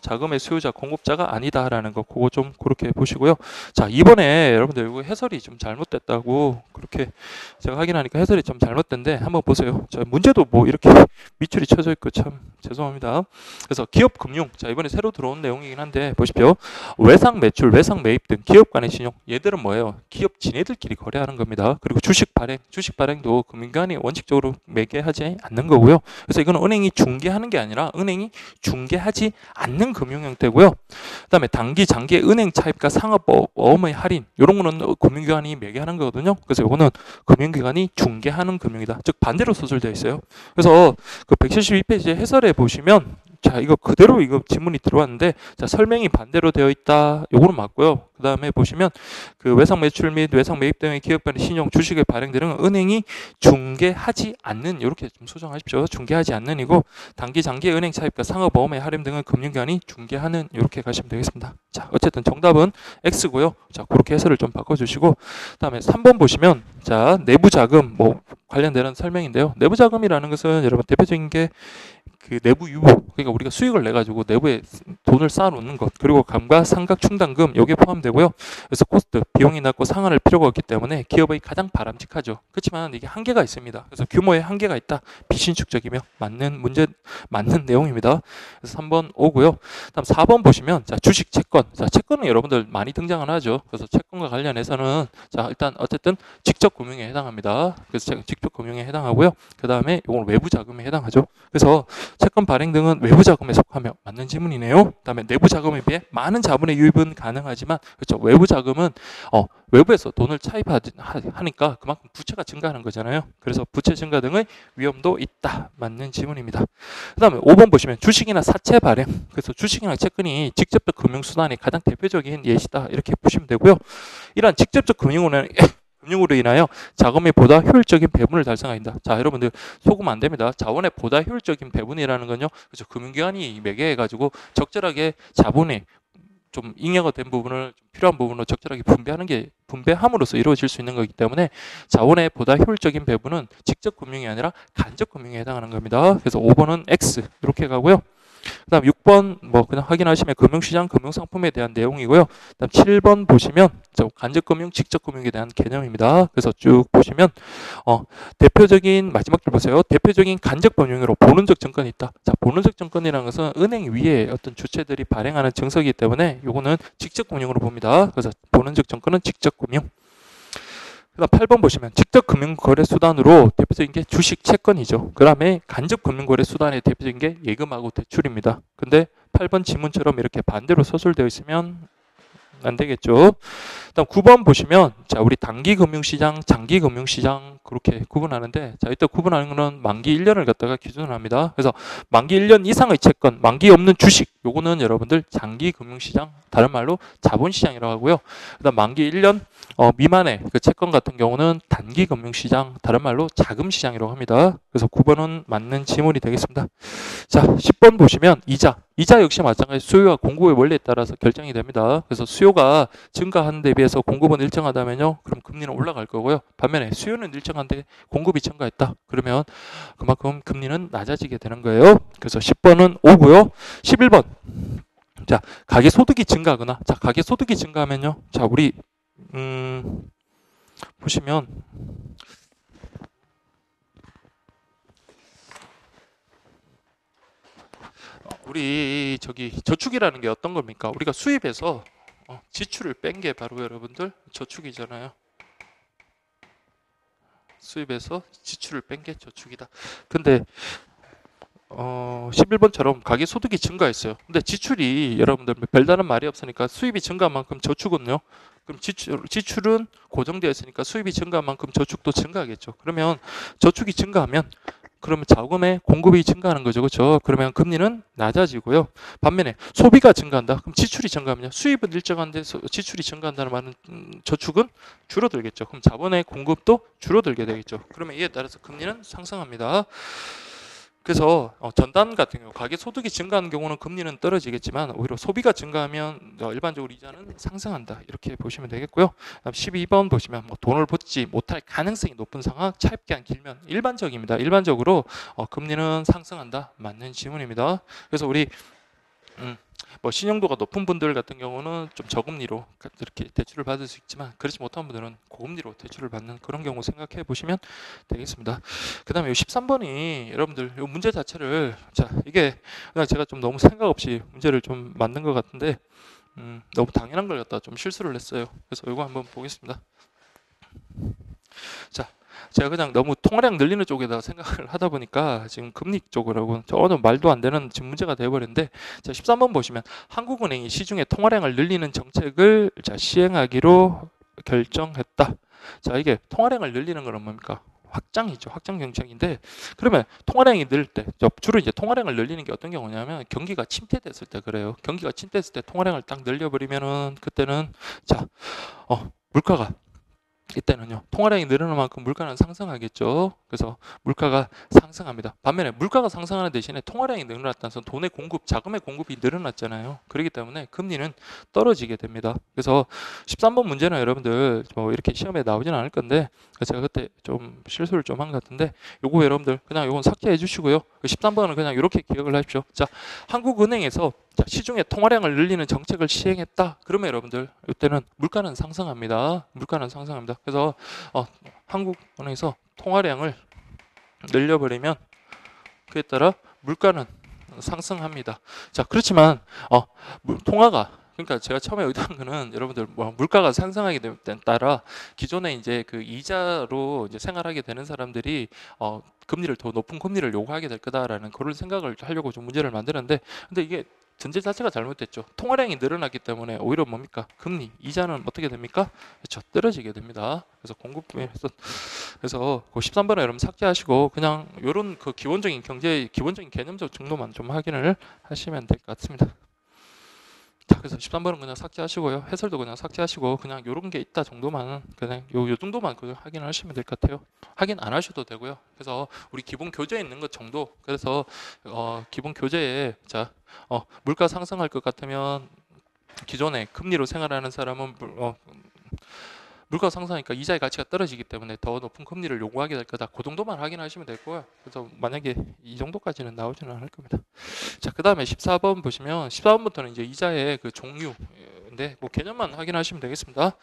자금의 수요자, 공급자가 아니다라는 거 그거 좀 그렇게 보시고요. 자, 이번에 여러분들 이거 해설이 좀 잘못됐다고 그렇게 제가 확인하니까 해설이 좀 잘못된데 한번 보세요. 자, 문제도 뭐 이렇게 밑줄이 쳐져 있고 참 죄송합니다. 그래서 기업 금융, 자 이번에 새로 들어온 내용이긴 한데 보십시오. 외상 매출, 외상 매입 등 기업 간의 신용, 얘들은 뭐예요? 기업 지네들끼리 거래하는 겁니다. 그리고 주식 발행도 금융기관이 원칙적으로 매개하지 않는 거고요. 그래서 이건 은행이 중개하는 게 아니라 은행이 중개하지 않는 금융 형태고요. 그다음에 단기, 장기 은행 차입과 상업보험의 할인 이런 거는 금융기관이 매개하는 거거든요. 그래서 이거는 금융기관이 중개하는 금융이다. 즉 반대로 소설되어 있어요. 그래서 그 172페이지 해설에 보시면 자 이거 그대로 이거 지문이 들어왔는데 자 설명이 반대로 되어 있다. 요거는 맞고요. 그 다음에 보시면 그 외상 매출 및 외상 매입 등의 기업 간의 신용 주식의 발행 등은 은행이 중개하지 않는 이렇게 좀 수정하십시오. 중개하지 않는이고 단기 장기 은행 차입과 상업보험의 할인 등은 금융기관이 중개하는 이렇게 가시면 되겠습니다. 자 어쨌든 정답은 X고요. 자 그렇게 해설을 좀 바꿔주시고 그다음에 3번 보시면 자 내부 자금 뭐 관련되는 설명인데요. 내부 자금이라는 것은 여러분 대표적인 게 그 내부 유보, 그러니까 우리가 수익을 내 가지고 내부에 돈을 쌓아 놓는 것, 그리고 감가상각 충당금 여기에 포함되고요. 그래서 코스트, 비용이 낮고 상환할 필요가 없기 때문에 기업의 가장 바람직하죠. 그렇지만 이게 한계가 있습니다. 그래서 규모에 한계가 있다. 비신축적이며 맞는 내용입니다. 그래서 3번 오고요. 다음 4번 보시면 자, 주식 채권. 자, 채권은 여러분들 많이 등장을 하죠. 그래서 채권과 관련해서는 자, 일단 어쨌든 직접 금융에 해당합니다. 그래서 직접 금융에 해당하고요. 그다음에 이건 외부 자금에 해당하죠. 그래서 채권 발행 등은 외부 자금에 속하며 맞는 질문이네요. 그다음에 내부 자금에 비해 많은 자본의 유입은 가능하지만 그렇죠. 외부 자금은 외부에서 돈을 차입하니까 그만큼 부채가 증가하는 거잖아요. 그래서 부채 증가 등의 위험도 있다. 맞는 질문입니다. 그다음에 5번 보시면 주식이나 사채 발행. 그래서 주식이나 채권이 직접적 금융수단의 가장 대표적인 예시다. 이렇게 보시면 되고요. 이러한 직접적 금융으로 인하여 자금의 보다 효율적인 배분을 달성한다. 자, 여러분들 속으면 안 됩니다. 자원의 보다 효율적인 배분이라는 건요. 그렇죠. 금융기관이 매개해가지고 적절하게 자본의 좀 잉여가 된 부분을 필요한 부분으로 적절하게 분배함으로써 이루어질 수 있는 거기 때문에 자원의 보다 효율적인 배분은 직접 금융이 아니라 간접 금융에 해당하는 겁니다. 그래서 5번은 X 이렇게 가고요. 그 다음 6번 뭐 그냥 확인하시면 금융시장, 금융상품에 대한 내용이고요. 그 다음 7번 보시면 간접금융, 직접금융에 대한 개념입니다. 그래서 쭉 보시면 대표적인 마지막 줄 보세요. 대표적인 간접금융으로 본원적 증권이 있다. 자, 본원적 증권이라는 것은 은행 위에 어떤 주체들이 발행하는 증서이기 때문에 요거는 직접금융으로 봅니다. 그래서 본원적 증권은 직접금융. 그다음 8번 보시면 직접 금융거래 수단으로 대표적인 게 주식 채권이죠. 그 다음에 간접 금융거래 수단의 대표적인 게 예금하고 대출입니다. 근데 8번 지문처럼 이렇게 반대로 서술되어 있으면 안 되겠죠. 그다음 9번 보시면 자 우리 단기 금융시장, 장기 금융시장 그렇게 구분하는데, 자, 이때 구분하는 거는 만기 1년을 갖다가 기준으로 합니다. 그래서 만기 1년 이상의 채권, 만기 없는 주식, 요거는 여러분들 장기 금융시장, 다른 말로 자본시장이라고 하고요. 그다음 만기 1년 미만의 그 채권 같은 경우는 단기 금융시장, 다른 말로 자금시장이라고 합니다. 그래서 9번은 맞는 지문이 되겠습니다. 자, 10번 보시면 이자 역시 마찬가지 수요와 공급의 원리에 따라서 결정이 됩니다. 그래서 수요가 증가하는 데 비해서 공급은 일정하다면요, 그럼 금리는 올라갈 거고요. 반면에 수요는 일정한데 공급이 증가했다, 그러면 그만큼 금리는 낮아지게 되는 거예요. 그래서 10번은 O고요. 11번, 자, 가계 소득이 증가하거나, 자, 가계 소득이 증가하면요, 자, 우리 보시면 우리 저기 저축이라는 게 어떤 겁니까? 우리가 수입에서 지출을 뺀 게 바로 여러분들 저축이잖아요. 수입에서 지출을 뺀 게 저축이다. 근데 11번처럼 가계 소득이 증가했어요. 근데 지출이 여러분들 별다른 말이 없으니까 수입이 증가한 만큼 저축은요, 그럼 지출은 고정되어 있으니까 수입이 증가한 만큼 저축도 증가하겠죠. 그러면 저축이 증가하면 그러면 자금의 공급이 증가하는 거죠. 그렇죠? 그러면 금리는 낮아지고요. 반면에 소비가 증가한다. 그럼 지출이 증가하면요, 수입은 일정한데 지출이 증가한다는 말은 저축은 줄어들겠죠. 그럼 자본의 공급도 줄어들게 되겠죠. 그러면 이에 따라서 금리는 상승합니다. 그래서 전단 같은 경우 가계 소득이 증가하는 경우는 금리는 떨어지겠지만 오히려 소비가 증가하면 일반적으로 이자는 상승한다, 이렇게 보시면 되겠고요. 12번 보시면 돈을 벗지 못할 가능성이 높은 상황, 차입 기한 길면 일반적입니다. 일반적으로 금리는 상승한다, 맞는 지문입니다. 그래서 우리 신용도가 높은 분들 같은 경우는 좀 저금리로 이렇게 대출을 받을 수 있지만, 그렇지 못한 분들은 고금리로 대출을 받는 그런 경우 생각해 보시면 되겠습니다. 그 다음에 13번이 여러분들 이 문제 자체를, 자, 이게 그냥 제가 좀 너무 생각 없이 문제를 좀 만든 것 같은데 너무 당연한 걸 갖다 좀 실수를 했어요. 그래서 이거 한번 보겠습니다. 자, 제가 그냥 너무 통화량 늘리는 쪽에다 생각을 하다 보니까 지금 금리 쪽으로 전혀 말도 안 되는 지금 문제가 되어버렸는데, 자, 13번 보시면 한국은행이 시중에 통화량을 늘리는 정책을 시행하기로 결정했다. 자, 이게 통화량을 늘리는 건 뭡니까? 확장이죠. 확장 정책인데, 그러면 통화량이 늘 때, 주로 이제 통화량을 늘리는 게 어떤 경우냐면 경기가 침체됐을 때 그래요. 경기가 침체됐을 때 통화량을 딱 늘려버리면은 그때는 자, 물가가 이때는요, 통화량이 늘어나는 만큼 물가는 상승하겠죠. 그래서 물가가 상승합니다. 반면에 물가가 상승하는 대신에 통화량이 늘어났다는 것은 돈의 공급, 자금의 공급이 늘어났잖아요. 그렇기 때문에 금리는 떨어지게 됩니다. 그래서 13번 문제는 여러분들 이렇게 시험에 나오진 않을 건데, 제가 그때 좀 실수를 좀 한 것 같은데, 요거 여러분들 그냥 요건 삭제해 주시고요. 13번은 그냥 이렇게 기억을 하십시오. 자, 한국은행에서 시중에 통화량을 늘리는 정책을 시행했다. 그러면 여러분들 이때는 물가는 상승합니다. 물가는 상승합니다. 그래서 한국은행에서 통화량을 늘려버리면 그에 따라 물가는 상승합니다. 자, 그렇지만 통화가, 그러니까 제가 처음에 의도한 거는 여러분들 물가가 상승하게 됨에 따라 기존에 이제 그 이자로 이제 생활하게 되는 사람들이 금리를 더 높은 금리를 요구하게 될 거다라는 그런 생각을 하려고 좀 문제를 만드는데, 근데 이게 전제 자체가 잘못됐죠. 통화량이 늘어났기 때문에 오히려 뭡니까? 금리, 이자는 어떻게 됩니까? 그렇죠. 떨어지게 됩니다. 그래서 공급부에서, 그래서 그 13번에 여러분 삭제하시고 그냥 요런 그 기본적인 기본적인 개념적 정도만 좀 확인을 하시면 될 것 같습니다. 자, 그래서 13번은 그냥 삭제하시고요. 해설도 그냥 삭제하시고 그냥 요런 게 있다 정도만, 그냥 요 정도만 확인을 하시면 될 것 같아요. 확인 안 하셔도 되고요. 그래서 우리 기본 교재에 있는 것 정도, 그래서 기본 교재에 자, 물가 상승할 것 같으면 기존에 금리로 생활하는 사람은 물가 상승하니까 이자의 가치가 떨어지기 때문에 더 높은 금리를 요구하게 될 거다. 그 정도만 확인하시면 되고요. 그래서 만약에 이 정도까지는 나오지는 않을 겁니다. 자, 그 다음에 14번 보시면 14번부터는 이제 이자의 그 종류인데 개념만 확인하시면 되겠습니다.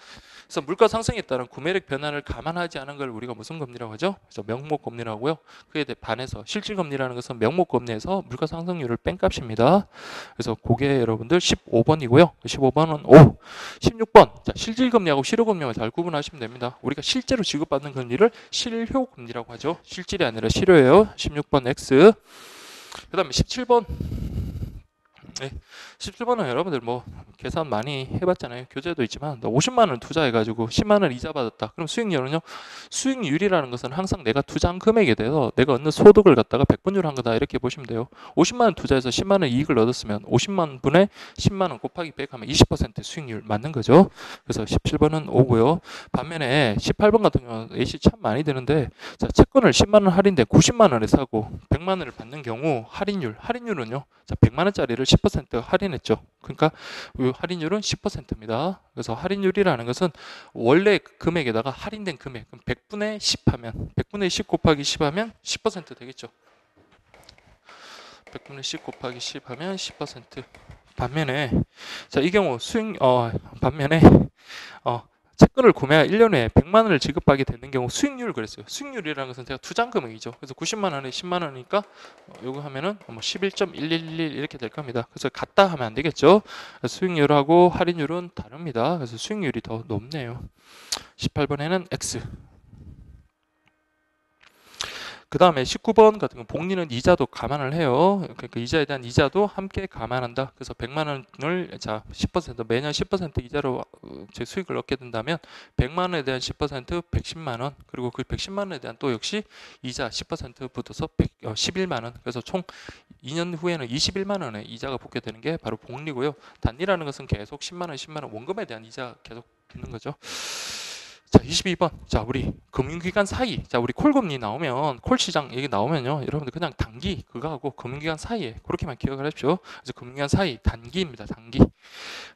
그래서 물가 상승에 따른 구매력 변화를 감안하지 않은 걸 우리가 무슨 금리라고 하죠? 그래서 명목금리라고 하고요. 그에 반해서 실질금리라는 것은 명목금리에서 물가 상승률을 뺀 값입니다. 그래서 그게 여러분들 15번이고요. 15번은 O. 16번. 자, 실질금리하고 실효금리만 잘 구분하시면 됩니다. 우리가 실제로 지급받는 금리를 실효금리라고 하죠. 실질이 아니라 실효예요. 16번 X. 그 다음에 17번. 네. 17번은 여러분들 뭐 계산 많이 해봤잖아요. 교재도 있지만 50만 원 투자해가지고 10만 원 이자 받았다. 그럼 수익률은요? 수익률이라는 것은 항상 내가 투자한 금액에 대해서 내가 얻는 소득을 갖다가 백분율한 거다 이렇게 보시면 돼요. 50만 원 투자해서 10만 원 이익을 얻었으면 50만 분의 10만 원 곱하기 100 하면 20% 수익률 맞는 거죠. 그래서 17번은 O고요. 반면에 18번 같은 경우는 A씨 참 많이 드는데 자, 채권을 10만 원 할인돼 90만 원에 사고 100만 원을 받는 경우 할인율은요. 자, 100만 원짜리를 10% 할인했죠. 그러니까 이 할인율은 10%입니다. 그래서 할인율이라는 것은 원래 금액에다가 할인된 금액, 그럼 100분의 10 하면 100분의 10 곱하기 10 하면 10% 되겠죠. 100분의 10 곱하기 10 하면 10%. 반면에 자, 이 경우 반면에 채권을 구매할 1년 후에 100만 원을 지급하게 되는 경우 수익률을 그랬어요. 수익률이라는 것은 제가 투자한 금액이죠. 그래서 90만 원에 10만 원이니까 요거 하면은 11.111 이렇게 될 겁니다. 그래서 같다 하면 안 되겠죠. 수익률하고 할인율은 다릅니다. 그래서 수익률이 더 높네요. 18번에는 X. 그 다음에 19번 같은 건 복리는 이자도 감안을 해요. 그러니까 이자에 대한 이자도 함께 감안한다. 그래서 100만 원을 자 10% 매년 10% 이자로 제 수익을 얻게 된다면 100만 원에 대한 10% 110만 원 그리고 그 110만 원에 대한 또 역시 이자 10% 붙어서 11만 원. 그래서 총 2년 후에는 21만 원의 이자가 붙게 되는 게 바로 복리고요. 단리라는 것은 계속 10만 원, 10만 원 원금에 대한 이자 계속 붙는 거죠. 자, 22번. 자, 우리 금융기관 사이. 자, 우리 콜금리 나오면, 콜시장 얘기 나오면요. 여러분들 그냥 단기, 그거하고 금융기관 사이에, 그렇게만 기억을 하십시오. 그래서 금융기관 사이, 단기입니다. 단기.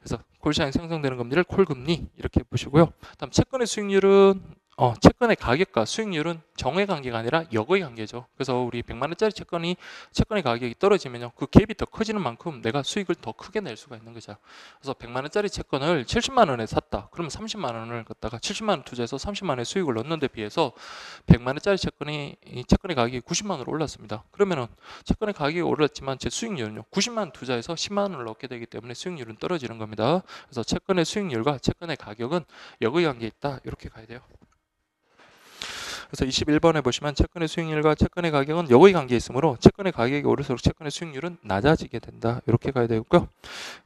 그래서 콜시장에 생성되는 금리를 콜금리, 이렇게 보시고요. 다음 채권의 수익률은, 채권의 가격과 수익률은 정의 관계가 아니라 역의 관계죠. 그래서 우리 100만 원짜리 채권의 가격이 떨어지면요. 그 갭이 더 커지는 만큼 내가 수익을 더 크게 낼 수가 있는 거죠. 그래서 100만 원짜리 채권을 70만 원에 샀다. 그러면 30만 원을 갖다가 70만 원 투자해서 30만 원의 수익을 얻는 데 비해서 100만 원짜리 채권의 가격이 90만 원으로 올랐습니다. 그러면은 채권의 가격이 올랐지만 제 수익률은요. 90만 원 투자해서 10만 원을 얻게 되기 때문에 수익률은 떨어지는 겁니다. 그래서 채권의 수익률과 채권의 가격은 역의 관계에 있다. 이렇게 가야 돼요. 그래서 21번에 보시면 채권의 수익률과 채권의 가격은 역의 관계에 있으므로 채권의 가격이 오를수록 채권의 수익률은 낮아지게 된다. 이렇게 가야 되고요.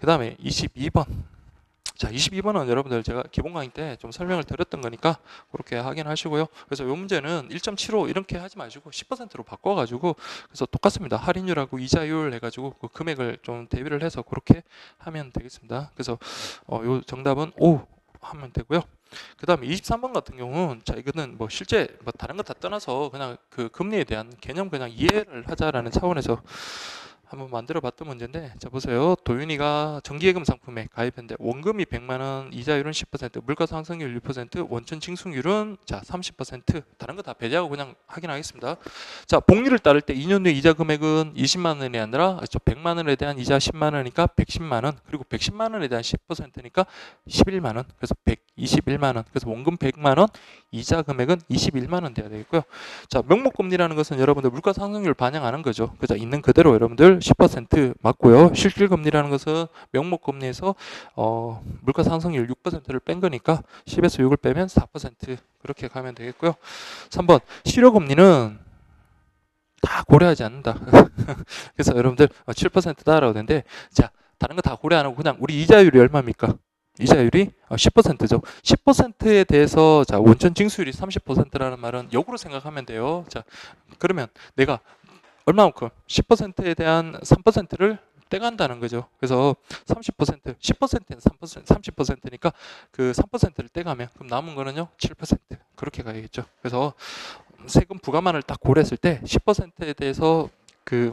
그 다음에 22번. 자, 22번은 여러분들 제가 기본 강의 때 좀 설명을 드렸던 거니까 그렇게 확인하시고요. 그래서 이 문제는 1.75 이렇게 하지 마시고 10%로 바꿔가지고 그래서 똑같습니다. 할인율하고 이자율 해가지고 그 금액을 좀 대비를 해서 그렇게 하면 되겠습니다. 그래서 요 정답은 O 하면 되고요. 그 다음에 23번 같은 경우는 자 이거는 뭐 실제 뭐 다른 거 다 떠나서 그냥 그 금리에 대한 개념 그냥 이해를 하자라는 차원에서 한번 만들어 봤던 문제인데 자 보세요. 도윤이가 정기예금 상품에 가입했는데 원금이 100만 원, 이자율은 10%, 물가 상승률 6%, 원천 징수율은 자 30%. 다른 거 다 배제하고 그냥 확인하겠습니다. 자, 복리를 따를 때 2년 후에 이자 금액은 20만 원이 아니라 100만 원에 대한 이자 10만 원이니까 110만 원, 그리고 110만 원에 대한 10%니까 11만 원. 그래서 121만 원. 그래서 원금 100만 원, 이자 금액은 21만 원 돼야 되겠고요. 자, 명목금리라는 것은 여러분들 물가 상승률 반영하는 거죠. 그죠? 있는 그대로 여러분들 10% 맞고요. 실질금리라는 것은 명목금리에서 물가 상승률 6%를 뺀 거니까 10에서 6을 빼면 4% 그렇게 가면 되겠고요. 3번 실효금리는 다 고려하지 않는다. 그래서 여러분들 7%다라고 되는데 자 다른 거 다 고려 안 하고 그냥 우리 이자율이 얼마입니까? 이자율이 10%죠. 10%에 대해서 자 원천 징수율이 30%라는 말은 역으로 생각하면 돼요. 자 그러면 내가 얼마만큼 10%에 대한 3%를 떼간다는 거죠. 그래서 30%, 10%는 3%, 30%니까 그 3%를 떼가면 그럼 남은 거는요 7% 그렇게 가야겠죠. 그래서 세금 부과만을 딱 고려했을 때 10%에 대해서 그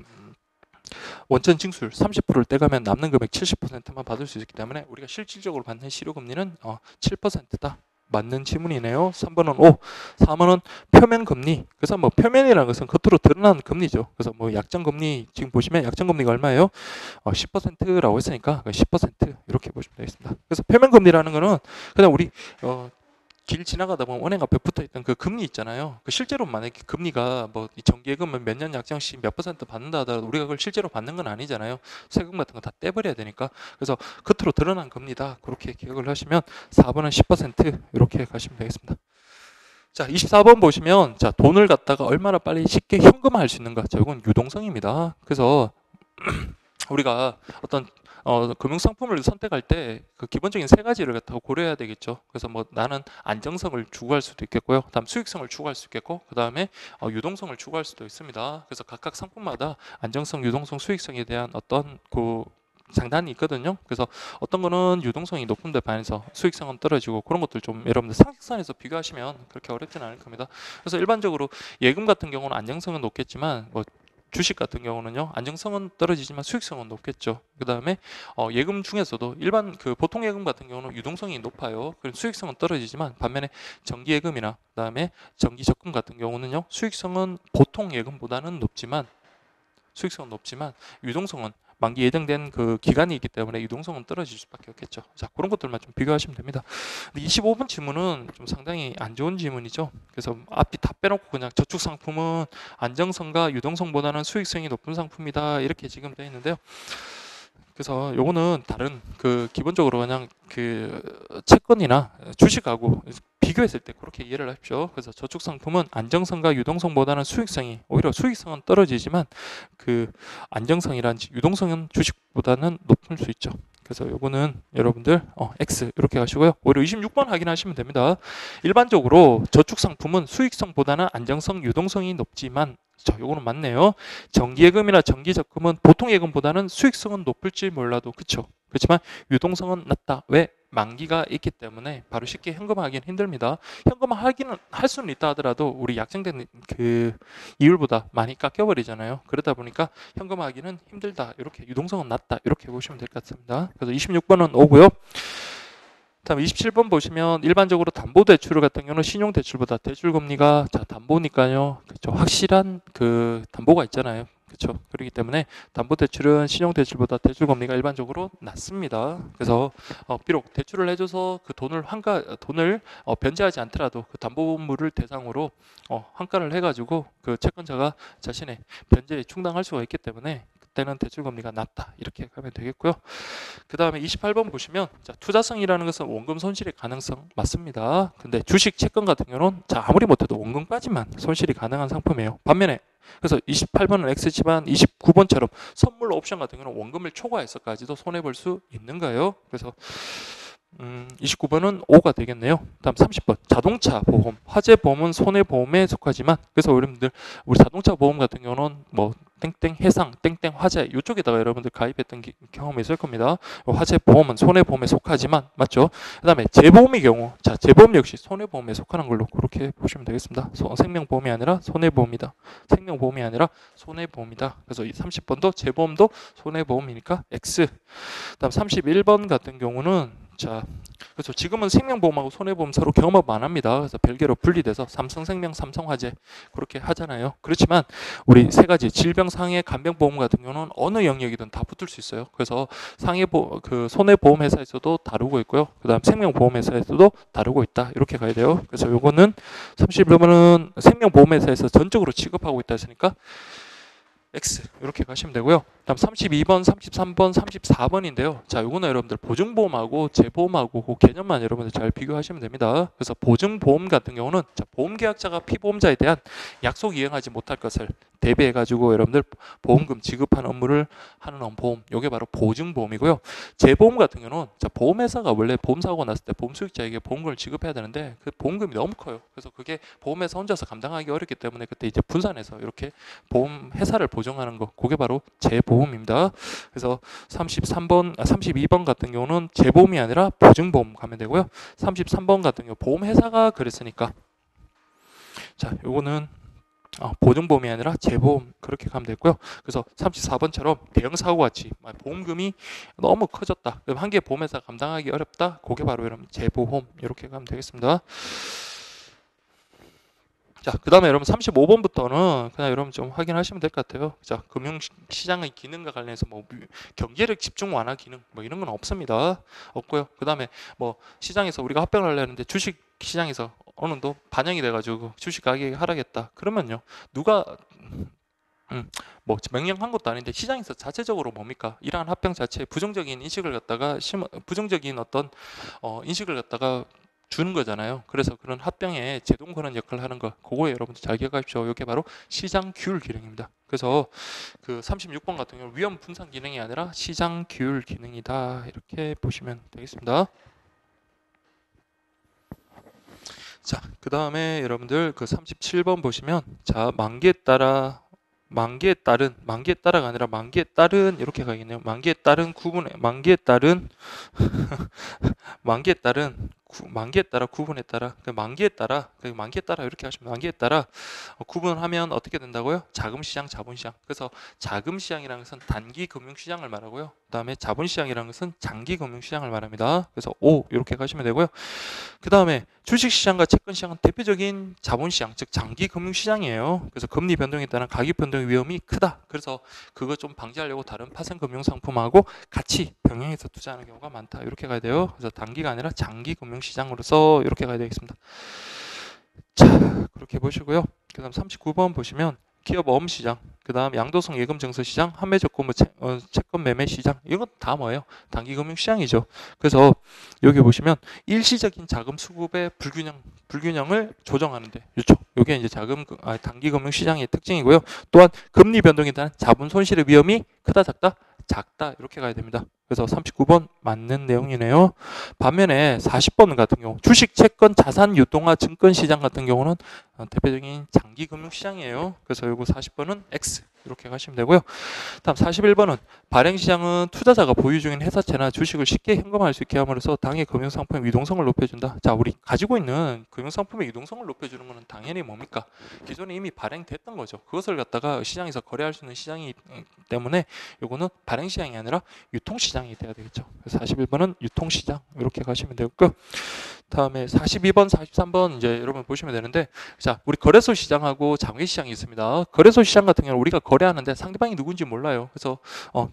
원천 징수율 30%를 떼가면 남는 금액 70%만 받을 수 있기 때문에 우리가 실질적으로 받는 실효금리는 7%다. 맞는 지문이네요. 3번은 O, 4번은 표면금리. 그래서 뭐 표면이라는 것은 겉으로 드러나는 금리죠. 그래서 뭐 약정금리 지금 보시면 약정금리가 얼마예요? 10%라고 했으니까 10% 이렇게 보시면 되겠습니다. 그래서 표면금리라는 거는 그냥 우리 길 지나가다 보면 은행 앞에 붙어있던 그 금리 있잖아요. 그 실제로 만약에 금리가 뭐 정기예금은 몇 년 약정씩 몇 % 받는다 하더라도 우리가 그걸 실제로 받는 건 아니잖아요. 세금 같은 거 다 떼버려야 되니까. 그래서 겉으로 드러난 금리다. 그렇게 기억을 하시면 4번은 10% 이렇게 가시면 되겠습니다. 자, 24번 보시면 자 돈을 갖다가 얼마나 빨리 쉽게 현금화할 수 있는가. 자, 이건 유동성입니다. 그래서 우리가 어떤 금융상품을 선택할 때 그 기본적인 세 가지를 갖다가 고려해야 되겠죠. 그래서 뭐 나는 안정성을 추구할 수도 있겠고요. 그다음 수익성을 추구할 수 있겠고, 그다음에 유동성을 추구할 수도 있습니다. 그래서 각각 상품마다 안정성, 유동성, 수익성에 대한 어떤 그 장단이 있거든요. 그래서 어떤 거는 유동성이 높은 데 반해서 수익성은 떨어지고, 그런 것들 좀 여러분들 상식선에서 비교하시면 그렇게 어렵진 않을 겁니다. 그래서 일반적으로 예금 같은 경우는 안정성은 높겠지만, 뭐 주식 같은 경우는요, 안정성은 떨어지지만 수익성은 높겠죠. 그 다음에 예금 중에서도 일반 그 보통 예금 같은 경우는 유동성이 높아요. 그리고 수익성은 떨어지지만, 반면에 정기 예금이나 그다음에 정기 적금 같은 경우는요, 수익성은 보통 예금보다는 높지만, 수익성은 높지만 유동성은 만기 예정된 그 기간이 있기 때문에 유동성은 떨어질 수밖에 없겠죠. 자, 그런 것들만 좀 비교하시면 됩니다. 근데 25번 질문은 좀 상당히 안 좋은 질문이죠. 그래서 앞이 다 빼놓고 그냥 저축 상품은 안정성과 유동성보다는 수익성이 높은 상품이다, 이렇게 지금 되어 있는데요. 그래서 요거는 다른 그 기본적으로 그냥 그 채권이나 주식하고 비교했을 때 그렇게 이해를 하십시오. 그래서 저축 상품은 안정성과 유동성보다는 수익성이, 오히려 수익성은 떨어지지만 그 안정성이란지 유동성은 주식보다는 높을 수 있죠. 그래서 요거는 여러분들 X 이렇게 하시고요. 오히려 26번 확인하시면 됩니다. 일반적으로 저축 상품은 수익성보다는 안정성, 유동성이 높지만, 자, 요거는 맞네요. 정기예금이나 정기적금은 보통 예금보다는 수익성은 높을지 몰라도, 그쵸? 그렇지만 유동성은 낮다. 왜? 만기가 있기 때문에 바로 쉽게 현금화하기는 힘듭니다. 현금화하기는 할 수는 있다 하더라도 우리 약정된 그 이율보다 많이 깎여버리잖아요. 그러다 보니까 현금화하기는 힘들다. 이렇게 유동성은 낮다. 이렇게 보시면 될 것 같습니다. 그래서 26번은 오고요. 다음 27번 보시면 일반적으로 담보대출 같은 경우는 신용대출보다 대출금리가, 자, 담보니까요, 그렇죠, 확실한 그 담보가 있잖아요. 그렇죠. 그렇기 때문에 담보대출은 신용대출보다 대출금리가 일반적으로 낮습니다. 그래서 비록 대출을 해줘서 그 돈을 변제하지 않더라도 그 담보물을 대상으로 환가를 해가지고 그 채권자가 자신의 변제에 충당할 수가 있기 때문에 그때는 대출금리가 낮다, 이렇게 가면 되겠고요. 그 다음에 28번 보시면, 자, 투자성이라는 것은 원금 손실의 가능성 맞습니다. 근데 주식, 채권 같은 경우는 자, 아무리 못해도 원금까지만 손실이 가능한 상품이에요. 반면에 그래서 28번은 X지만 29번처럼 선물 옵션 같은 경우는 원금을 초과해서까지도 손해볼 수 있는 거예요. 그래서 29번은 O가 되겠네요. 다음 30번 자동차 보험, 화재 보험은 손해보험에 속하지만, 그래서 여러분들 우리 자동차 보험 같은 경우는 뭐 땡땡 해상, 땡땡 화재 이쪽에다가 여러분들 가입했던 경험이 있을 겁니다. 화재 보험은 손해보험에 속하지만, 맞죠? 그 다음에 재보험의 경우, 자, 재보험 역시 손해보험에 속하는 걸로 그렇게 보시면 되겠습니다. 생명보험이 아니라 손해보험이다. 생명보험이 아니라 손해보험이다. 그래서 이 30번도 재보험도 손해보험이니까 X. 다음 31번 같은 경우는, 자, 그래서 지금은 생명보험하고 손해보험 서로 경험업 안 합니다. 그래서 별개로 분리돼서 삼성생명, 삼성화재 그렇게 하잖아요. 그렇지만 우리 세 가지 질병, 상해, 간병보험 같은 경우는 어느 영역이든 다 붙을 수 있어요. 그래서 그 손해보험 회사에서도 다루고 있고요. 그다음 생명보험 회사에서도 다루고 있다. 이렇게 가야 돼요. 그래서 요거는 31번은 생명보험 회사에서 전적으로 취급하고 있다 했으니까 X 이렇게 가시면 되고요. 다음 32번, 33번, 34번인데요. 자, 요거는 여러분들 보증보험하고 재보험하고 그 개념만 여러분들 잘 비교하시면 됩니다. 그래서 보증보험 같은 경우는, 자, 보험계약자가 피보험자에 대한 약속 이행하지 못할 것을 대비해 가지고 여러분들 보험금 지급하는 업무를 하는 보험, 요게 바로 보증보험이고요. 재보험 같은 경우는, 자, 보험회사가 원래 보험사고가 났을 때 보험 수익자에게 보험금을 지급해야 되는데 그 보험금이 너무 커요. 그래서 그게 보험회사 혼자서 감당하기 어렵기 때문에 그때 이제 분산해서 이렇게 보험회사를 보증하는 거, 그게 바로 재보험입니다. 그래서 32번 같은 경우는 재보험이 아니라 보증보험 가면 되고요. 33번 같은 경우 보험회사가 그랬으니까, 자, 요거는 보증보험이 아니라 재보험 그렇게 가면 되고요. 그래서 34번처럼 대형 사고 같이 보험금이 너무 커졌다, 그럼 한 개 보험회사 감당하기 어렵다, 그게 바로 여러분 재보험 이렇게 가면 되겠습니다. 자, 그 다음에 여러분 35번부터는 그냥 여러분 좀 확인하시면 될 것 같아요. 자, 금융시장의 기능과 관련해서 뭐 경제력 집중 완화 기능 뭐 이런 건 없습니다. 없고요. 그 다음에 뭐 시장에서 우리가 합병을 하려는데 주식 시장에서 어느 정도 반영이 돼가지고 주식 가격이 하락했다. 그러면요, 누가 뭐 명령한 것도 아닌데 시장에서 자체적으로 뭡니까? 이러한 합병 자체에 부정적인 인식을 갖다가 인식을 갖다가 주는 거잖아요. 그래서 그런 합병에 제동 그런 역할을 하는 거, 그거 여러분들 잘 기억하십시오. 이게 바로 시장 규율 기능입니다. 그래서 그 36번 같은 경우 위험 분산 기능이 아니라 시장 규율 기능이다. 이렇게 보시면 되겠습니다. 자, 그 다음에 여러분들 그 37번 보시면, 자, 만기에 따라가 아니라 만기에 따른 이렇게 가겠네요. 만기에 따른 구분에, 만기에 따른 만기에 따라 구분에 따라, 만기에 따라 이렇게 하시면, 만기에 따라 구분하면 어떻게 된다고요? 자금시장, 자본시장. 그래서 자금시장이라는 것은 단기 금융시장을 말하고요. 그 다음에 자본시장이라는 것은 장기 금융시장을 말합니다. 그래서 O 이렇게 가시면 되고요. 그 다음에 주식시장과 채권시장은 대표적인 자본시장, 즉 장기 금융시장이에요. 그래서 금리 변동에 따른 가격 변동 위험이 크다. 그래서 그거 좀 방지하려고 다른 파생 금융상품하고 같이 병행해서 투자하는 경우가 많다. 이렇게 가야 돼요. 그래서 단기가 아니라 장기 금융시장으로서 이렇게 가야 되겠습니다. 자, 그렇게 보시고요. 그 다음 39번 보시면 기업 어음시장, 그 다음 양도성 예금 증서 시장, 한매적금 채권 매매 시장, 이건 다 뭐예요? 단기 금융 시장이죠. 그래서 여기 보시면 일시적인 자금 수급의 불균형을 조정하는데, 그렇죠? 이게 이제 단기 금융 시장의 특징이고요. 또한 금리 변동에 따른 자본 손실의 위험이 크다, 작다 이렇게 가야 됩니다. 그래서 39번 맞는 내용이네요. 반면에 40번 같은 경우 주식, 채권, 자산, 유동화, 증권 시장 같은 경우는 대표적인 장기 금융 시장이에요. 그래서 요거 40번은 X 이렇게 가시면 되고요. 다음 41번은 발행 시장은 투자자가 보유 중인 회사채나 주식을 쉽게 현금화할 수 있게 함으로써 당해 금융 상품의 유동성을 높여준다. 자, 우리 가지고 있는 금융 상품의 유동성을 높여주는 것은 당연히 뭡니까? 기존에 이미 발행됐던 거죠. 그것을 갖다가 시장에서 거래할 수 있는 시장이기 때문에 요거는 발행 시장이 아니라 유통 시장이 돼야 되겠죠. 그래서 41번은 유통 시장 이렇게 가시면 되고요. 다음에 42번, 43번 이제 여러분 보시면 되는데, 자, 우리 거래소 시장하고 장외 시장이 있습니다. 거래소 시장 같은 경우는 우리가 거래하는데 상대방이 누군지 몰라요. 그래서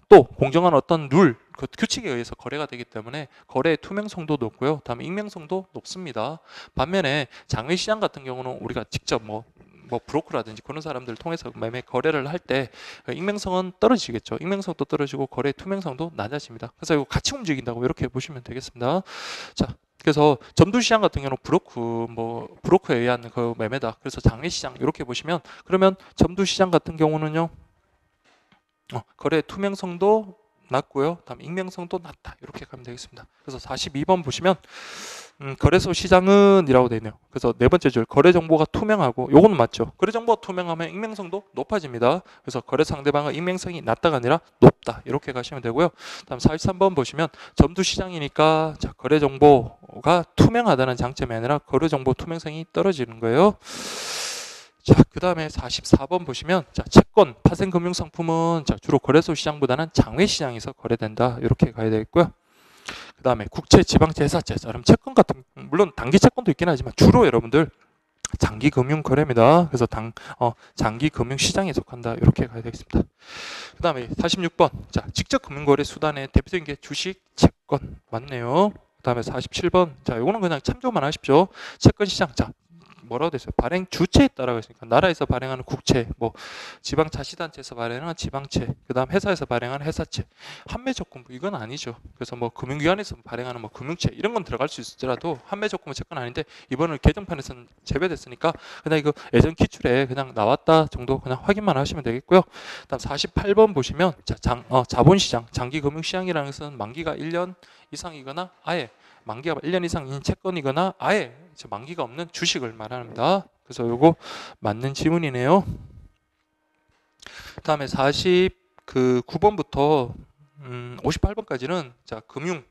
또 공정한 어떤 그 규칙에 의해서 거래가 되기 때문에 거래의 투명성도 높고요. 다음에 익명성도 높습니다. 반면에 장외 시장 같은 경우는 우리가 직접 뭐 브로커라든지 그런 사람들을 통해서 매매 거래를 할 때 익명성은 떨어지겠죠. 익명성도 떨어지고 거래 투명성도 낮아집니다. 그래서 이거 같이 움직인다고 이렇게 보시면 되겠습니다. 자, 그래서 점도 시장 같은 경우는 브로커에 의한 그 매매다. 그래서 장외 시장 이렇게 보시면, 그러면 점도 시장 같은 경우는요, 거래 투명성도 낮고요. 다음 익명성도 낮다. 이렇게 가면 되겠습니다. 그래서 42번 보시면 거래소 시장은 이라고 되어 있네요. 그래서 네 번째 줄 거래 정보가 투명하고, 요거는 맞죠. 거래 정보가 투명하면 익명성도 높아집니다. 그래서 거래 상대방의 익명성이 낮다가 아니라 높다. 이렇게 가시면 되고요. 다음 43번 보시면 점도 시장이니까, 자, 거래 정보가 투명하다는 장점이 아니라 거래 정보 투명성이 떨어지는 거예요. 자, 그 다음에 44번 보시면, 자, 채권, 파생 금융 상품은 주로 거래소 시장보다는 장외 시장에서 거래된다. 이렇게 가야 되겠고요. 그 다음에 국채, 지방채, 회사채. 자, 그럼 채권 같은, 물론 단기 채권도 있긴 하지만 주로 여러분들 장기 금융 거래입니다. 그래서 장기 금융 시장에 속한다. 이렇게 가야 되겠습니다. 그 다음에 46번. 자, 직접 금융 거래 수단의 대표적인 게 주식, 채권. 맞네요. 그 다음에 47번. 자, 요거는 그냥 참조만 하십시오. 채권 시장. 자, 뭐라고 됐어요? 발행 주체에 따라가 있으니까 나라에서 발행하는 국채, 지방자치단체에서 발행하는 지방채, 그 다음 회사에서 발행하는 회사채, 한매적금부 이건 아니죠. 그래서 금융기관에서 발행하는 금융채 이런 건 들어갈 수 있더라도 한매적금은 채권 아닌데, 이번에 개정판에서는 제외됐으니까 그냥 이거 예전 기출에 그냥 나왔다 정도 그냥 확인만 하시면 되겠고요. 다음 48번 보시면, 자, 자본시장, 장기금융시장이라는 것은 만기가 1년 이상이거나 아예 만기가 1년 이상인 채권이거나 아예 만기가 없는 주식을 말합니다. 그래서 요거 맞는 지문이네요. 다음에 49번부터 58번까지는 자, 금융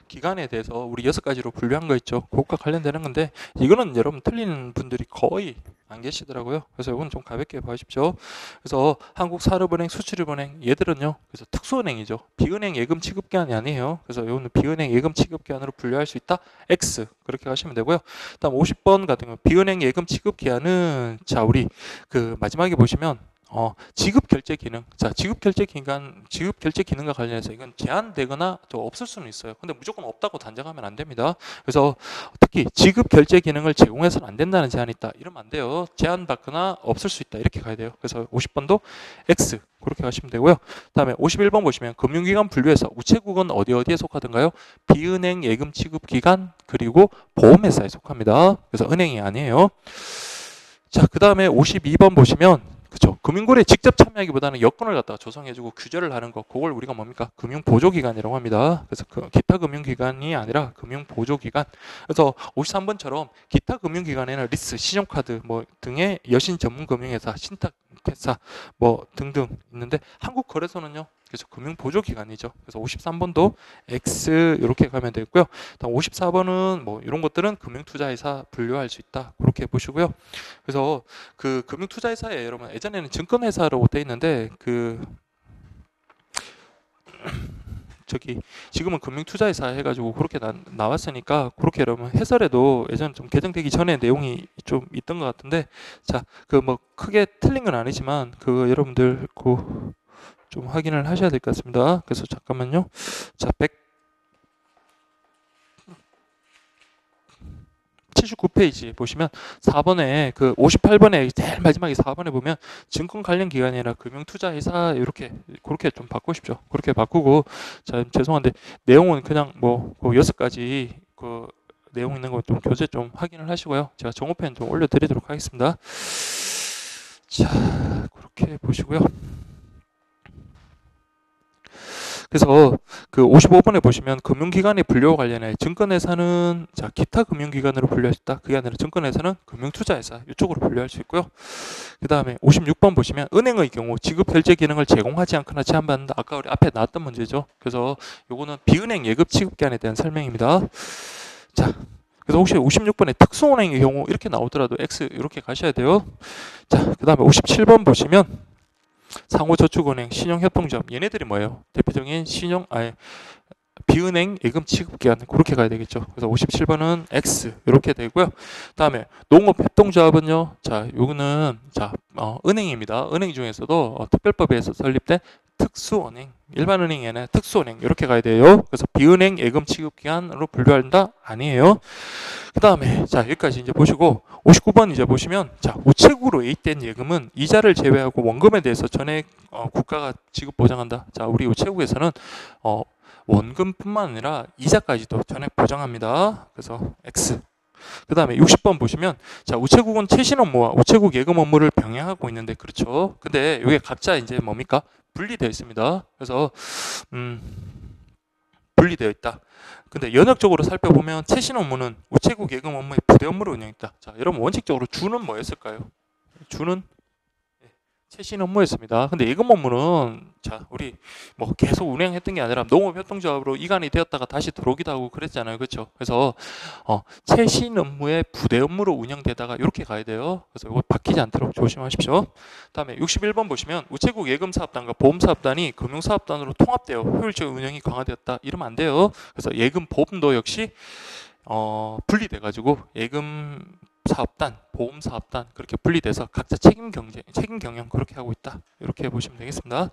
기간에 대해서 우리 6가지로 분류한 거 있죠. 그것과 관련되는 건데, 이거는 여러분 틀리는 분들이 거의 안 계시더라고요. 그래서 이건 좀 가볍게 봐주십시오. 그래서 한국산업은행, 수출입은행 얘들은요, 그래서 특수은행이죠. 비은행 예금 취급기한이 아니에요. 그래서 이거는 비은행 예금 취급기한으로 분류할 수 있다. X 그렇게 가시면 되고요. 다음 50번 같은 경우 비은행 예금 취급기한은, 자, 우리 그 마지막에 보시면 지급 결제 기능. 자, 지급 결제 기능과 관련해서 이건 제한되거나 또 없을 수는 있어요. 근데 무조건 없다고 단정하면 안 됩니다. 그래서 특히 지급 결제 기능을 제공해서는 안 된다는 제한이 있다. 이러면 안 돼요. 제한받거나 없을 수 있다. 이렇게 가야 돼요. 그래서 50번도 X. 그렇게 가시면 되고요. 다음에 51번 보시면 금융기관 분류에서 우체국은 어디에 속하던가요? 비은행 예금 취급 기관 그리고 보험회사에 속합니다. 그래서 은행이 아니에요. 자, 그 다음에 52번 보시면 그쵸. 금융거래에 직접 참여하기보다는 여건을 갖다가 조성해주고 규제를 하는 거, 그걸 우리가 뭡니까? 금융보조기관이라고 합니다. 그래서 기타 금융기관이 아니라 금융보조기관. 그래서 53번처럼 기타 금융기관에는 리스, 신용카드 뭐 등의 여신 전문금융회사, 신탁회사 뭐 등등 있는데 한국거래소는요. 그래서 금융보조기관이죠. 그래서 53번도 X 이렇게 가면 되고요. 다음 54번은 뭐 이런 것들은 금융투자회사 분류할 수 있다. 그렇게 보시고요. 그래서 그 금융투자회사에 여러분 예전에는 증권회사라고 돼 있는데 저기 지금은 금융투자회사 해가지고 그렇게 나왔으니까 그렇게 여러분 해설에도 예전 좀 개정되기 전에 내용이 좀 있던 것 같은데 자 그 뭐 크게 틀린 건 아니지만 그 여러분들 좀 확인을 하셔야 될 것 같습니다. 그래서 잠깐만요. 자 179페이지 보시면 4번에 그 58번에 제일 마지막에 4번에 보면 증권 관련 기관이 아니라 금융투자회사 이렇게 그렇게 좀 바꾸십시오. 그렇게 바꾸고 자 죄송한데 내용은 그냥 뭐 그 6가지 그 내용 있는 거 좀 교재 좀 확인을 하시고요. 제가 정오편 좀 올려드리도록 하겠습니다. 자 그렇게 보시고요. 그래서 그 55번에 보시면 금융기관의 분류와 관련해 증권회사는 자 기타 금융기관으로 분류할 수 있다. 그게 아니라 증권회사는 금융투자회사 이쪽으로 분류할 수 있고요. 그 다음에 56번 보시면 은행의 경우 지급 결제 기능을 제공하지 않거나 제한받는다. 아까 우리 앞에 나왔던 문제죠. 그래서 요거는 비은행 예금 취급기관에 대한 설명입니다. 자 그래서 혹시 56번에 특수은행의 경우 이렇게 나오더라도 X 이렇게 가셔야 돼요. 자 그 다음에 57번 보시면 상호저축은행, 신용협동조합 얘네들이 뭐예요? 대표적인 비은행 예금 취급기관 그렇게 가야 되겠죠. 그래서 57번은 X 이렇게 되고요. 다음에 농업협동조합은요. 자, 요거는 은행입니다. 은행 중에서도 특별법에서 설립된 특수은행, 일반 은행이 아니라 특수은행 이렇게 가야 돼요. 그래서 비은행 예금 취급기관으로 분류한다 아니에요. 그 다음에 자 여기까지 이제 보시고 59번 이제 보시면 자 우체국으로 예입된 예금은 이자를 제외하고 원금에 대해서 전액 국가가 지급 보장한다. 자 우리 우체국에서는 원금뿐만 아니라 이자까지도 전액 보장합니다. 그래서 X. 그 다음에 60번 보시면 자 우체국은 최신 업무와 우체국 예금 업무를 병행하고 있는데 그렇죠. 근데 이게 각자 이제 뭡니까? 분리되어 있습니다. 그래서 분리되어 있다. 근데 연역적으로 살펴보면 최신 업무는 우체국 예금 업무의 부대 업무로 운영했다. 자, 여러분 원칙적으로 주는 뭐였을까요? 주는 최신 업무였습니다. 근데 예금 업무는 자 우리 뭐 계속 운행했던 게 아니라 농업협동조합으로 이관이 되었다가 다시 들어오기도 하고 그랬잖아요. 그렇죠? 그래서 최신 업무의 부대 업무로 운영되다가 이렇게 가야 돼요. 그래서 이거 바뀌지 않도록 조심하십시오. 다음에 61번 보시면 우체국 예금사업단과 보험사업단이 금융사업단으로 통합되어 효율적 운영이 강화되었다. 이러면 안 돼요. 그래서 예금 보험도 역시 분리돼 가지고 예금 사업단, 보험 사업단 그렇게 분리돼서 각자 책임 경영 그렇게 하고 있다. 이렇게 보시면 되겠습니다.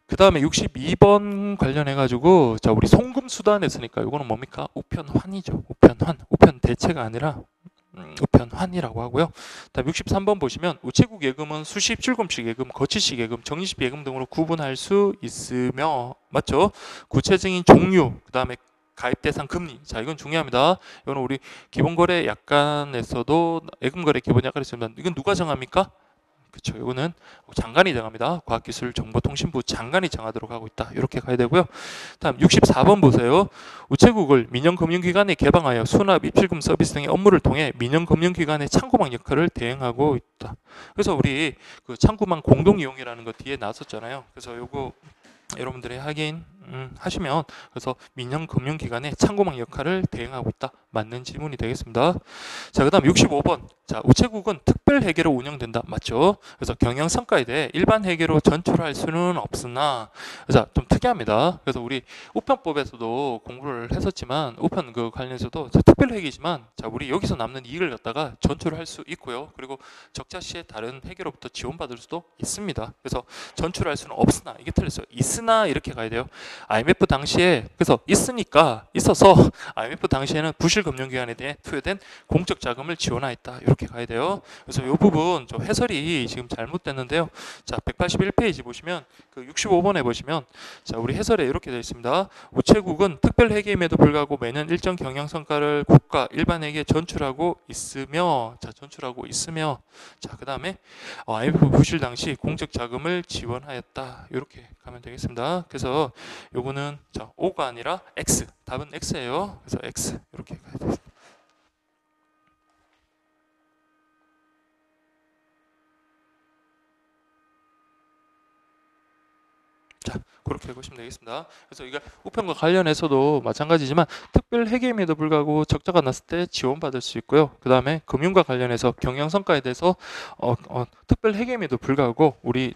그 다음에 62번 관련해 가지고 자 우리 송금 수단 했으니까 이거는 뭡니까? 우편환이죠. 우편 대체가 아니라 우편환이라고 하고요. 다음 63번 보시면 우체국 예금은 수십, 출금식 예금, 거치식 예금, 정리식 예금 등으로 구분할 수 있으며 맞죠? 구체적인 종류, 그 다음에 가입 대상 금리. 자, 이건 중요합니다. 이거는 우리 기본거래 약관에서도 예금거래 기본 약관에서 이건 누가 정합니까? 그렇죠. 이거는 장관이 정합니다. 과학기술정보통신부 장관이 정하도록 하고 있다. 이렇게 가야 되고요. 다음 64번 보세요. 우체국을 민영금융기관에 개방하여 수납, 입출금 서비스 등의 업무를 통해 민영금융기관의 창구망 역할을 대행하고 있다. 그래서 우리 그 창구망 공동이용이라는 거 뒤에 나왔었잖아요. 그래서 요거 여러분들이 확인 하시면 그래서 민영 금융기관의 참고망 역할을 대행하고 있다. 맞는 질문이 되겠습니다. 자, 그다음 65번. 자, 우체국은 특별 회계로 운영된다. 맞죠? 그래서 경영 성과에 대해 일반 회계로 전출할 수는 없으나, 자, 좀 특이합니다. 그래서 우리 우편법에서도 공부를 했었지만 우편 그 관련해서도 자, 특별 회계이지만 자, 우리 여기서 남는 이익을 갖다가 전출할 수 있고요. 그리고 적자 시에 다른 회계로부터 지원받을 수도 있습니다. 그래서 전출할 수는 없으나, 이게 틀렸어요. 있으나 이렇게 가야 돼요. IMF 당시에 그래서 있어서 IMF 당시에는 부실 금융기관에 대해 투여된 공적 자금을 지원하였다. 이렇게 가야 돼요. 그래서 이 부분 좀 해설이 지금 잘못됐는데요. 자, 181페이지 보시면 그 65번에 보시면 자, 우리 해설에 이렇게 되어 있습니다. 우체국은 특별 회계임에도 불구하고 매년 일정 경영 성과를 국가 일반에게 전출하고 있으며, 자, 자, 그다음에 IMF 부실 당시 공적 자금을 지원하였다. 이렇게 가면 되겠습니다. 그래서 요거는 자, O가 아니라 X. 답은 X예요. 그래서 X 이렇게 가야 되겠습니다. 자, 그렇게 보시면 되겠습니다. 그래서 이게 우편과 관련해서도 마찬가지지만 특별 회계임에도 불구하고 적자가 났을 때 지원받을 수 있고요. 그 다음에 금융과 관련해서 경영 성과에 대해서 특별 회계임에도 불구하고 우리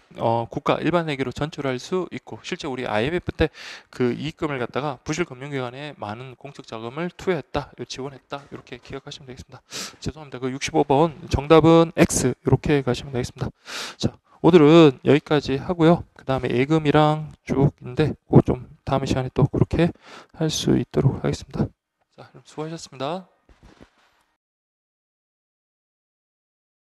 국가 일반 회계로 전출할 수 있고, 실제 우리 IMF 때 그 이익금을 갖다가 부실 금융기관에 많은 공적 자금을 투여했다, 지원했다, 이렇게 기억하시면 되겠습니다. 죄송합니다. 그 65번 정답은 X 이렇게 가시면 되겠습니다. 자, 오늘은 여기까지 하고요. 그 다음에 예금이랑 쭉인데 그거 좀 다음 시간에 또 그렇게 할 수 있도록 하겠습니다. 자, 그럼 수고하셨습니다.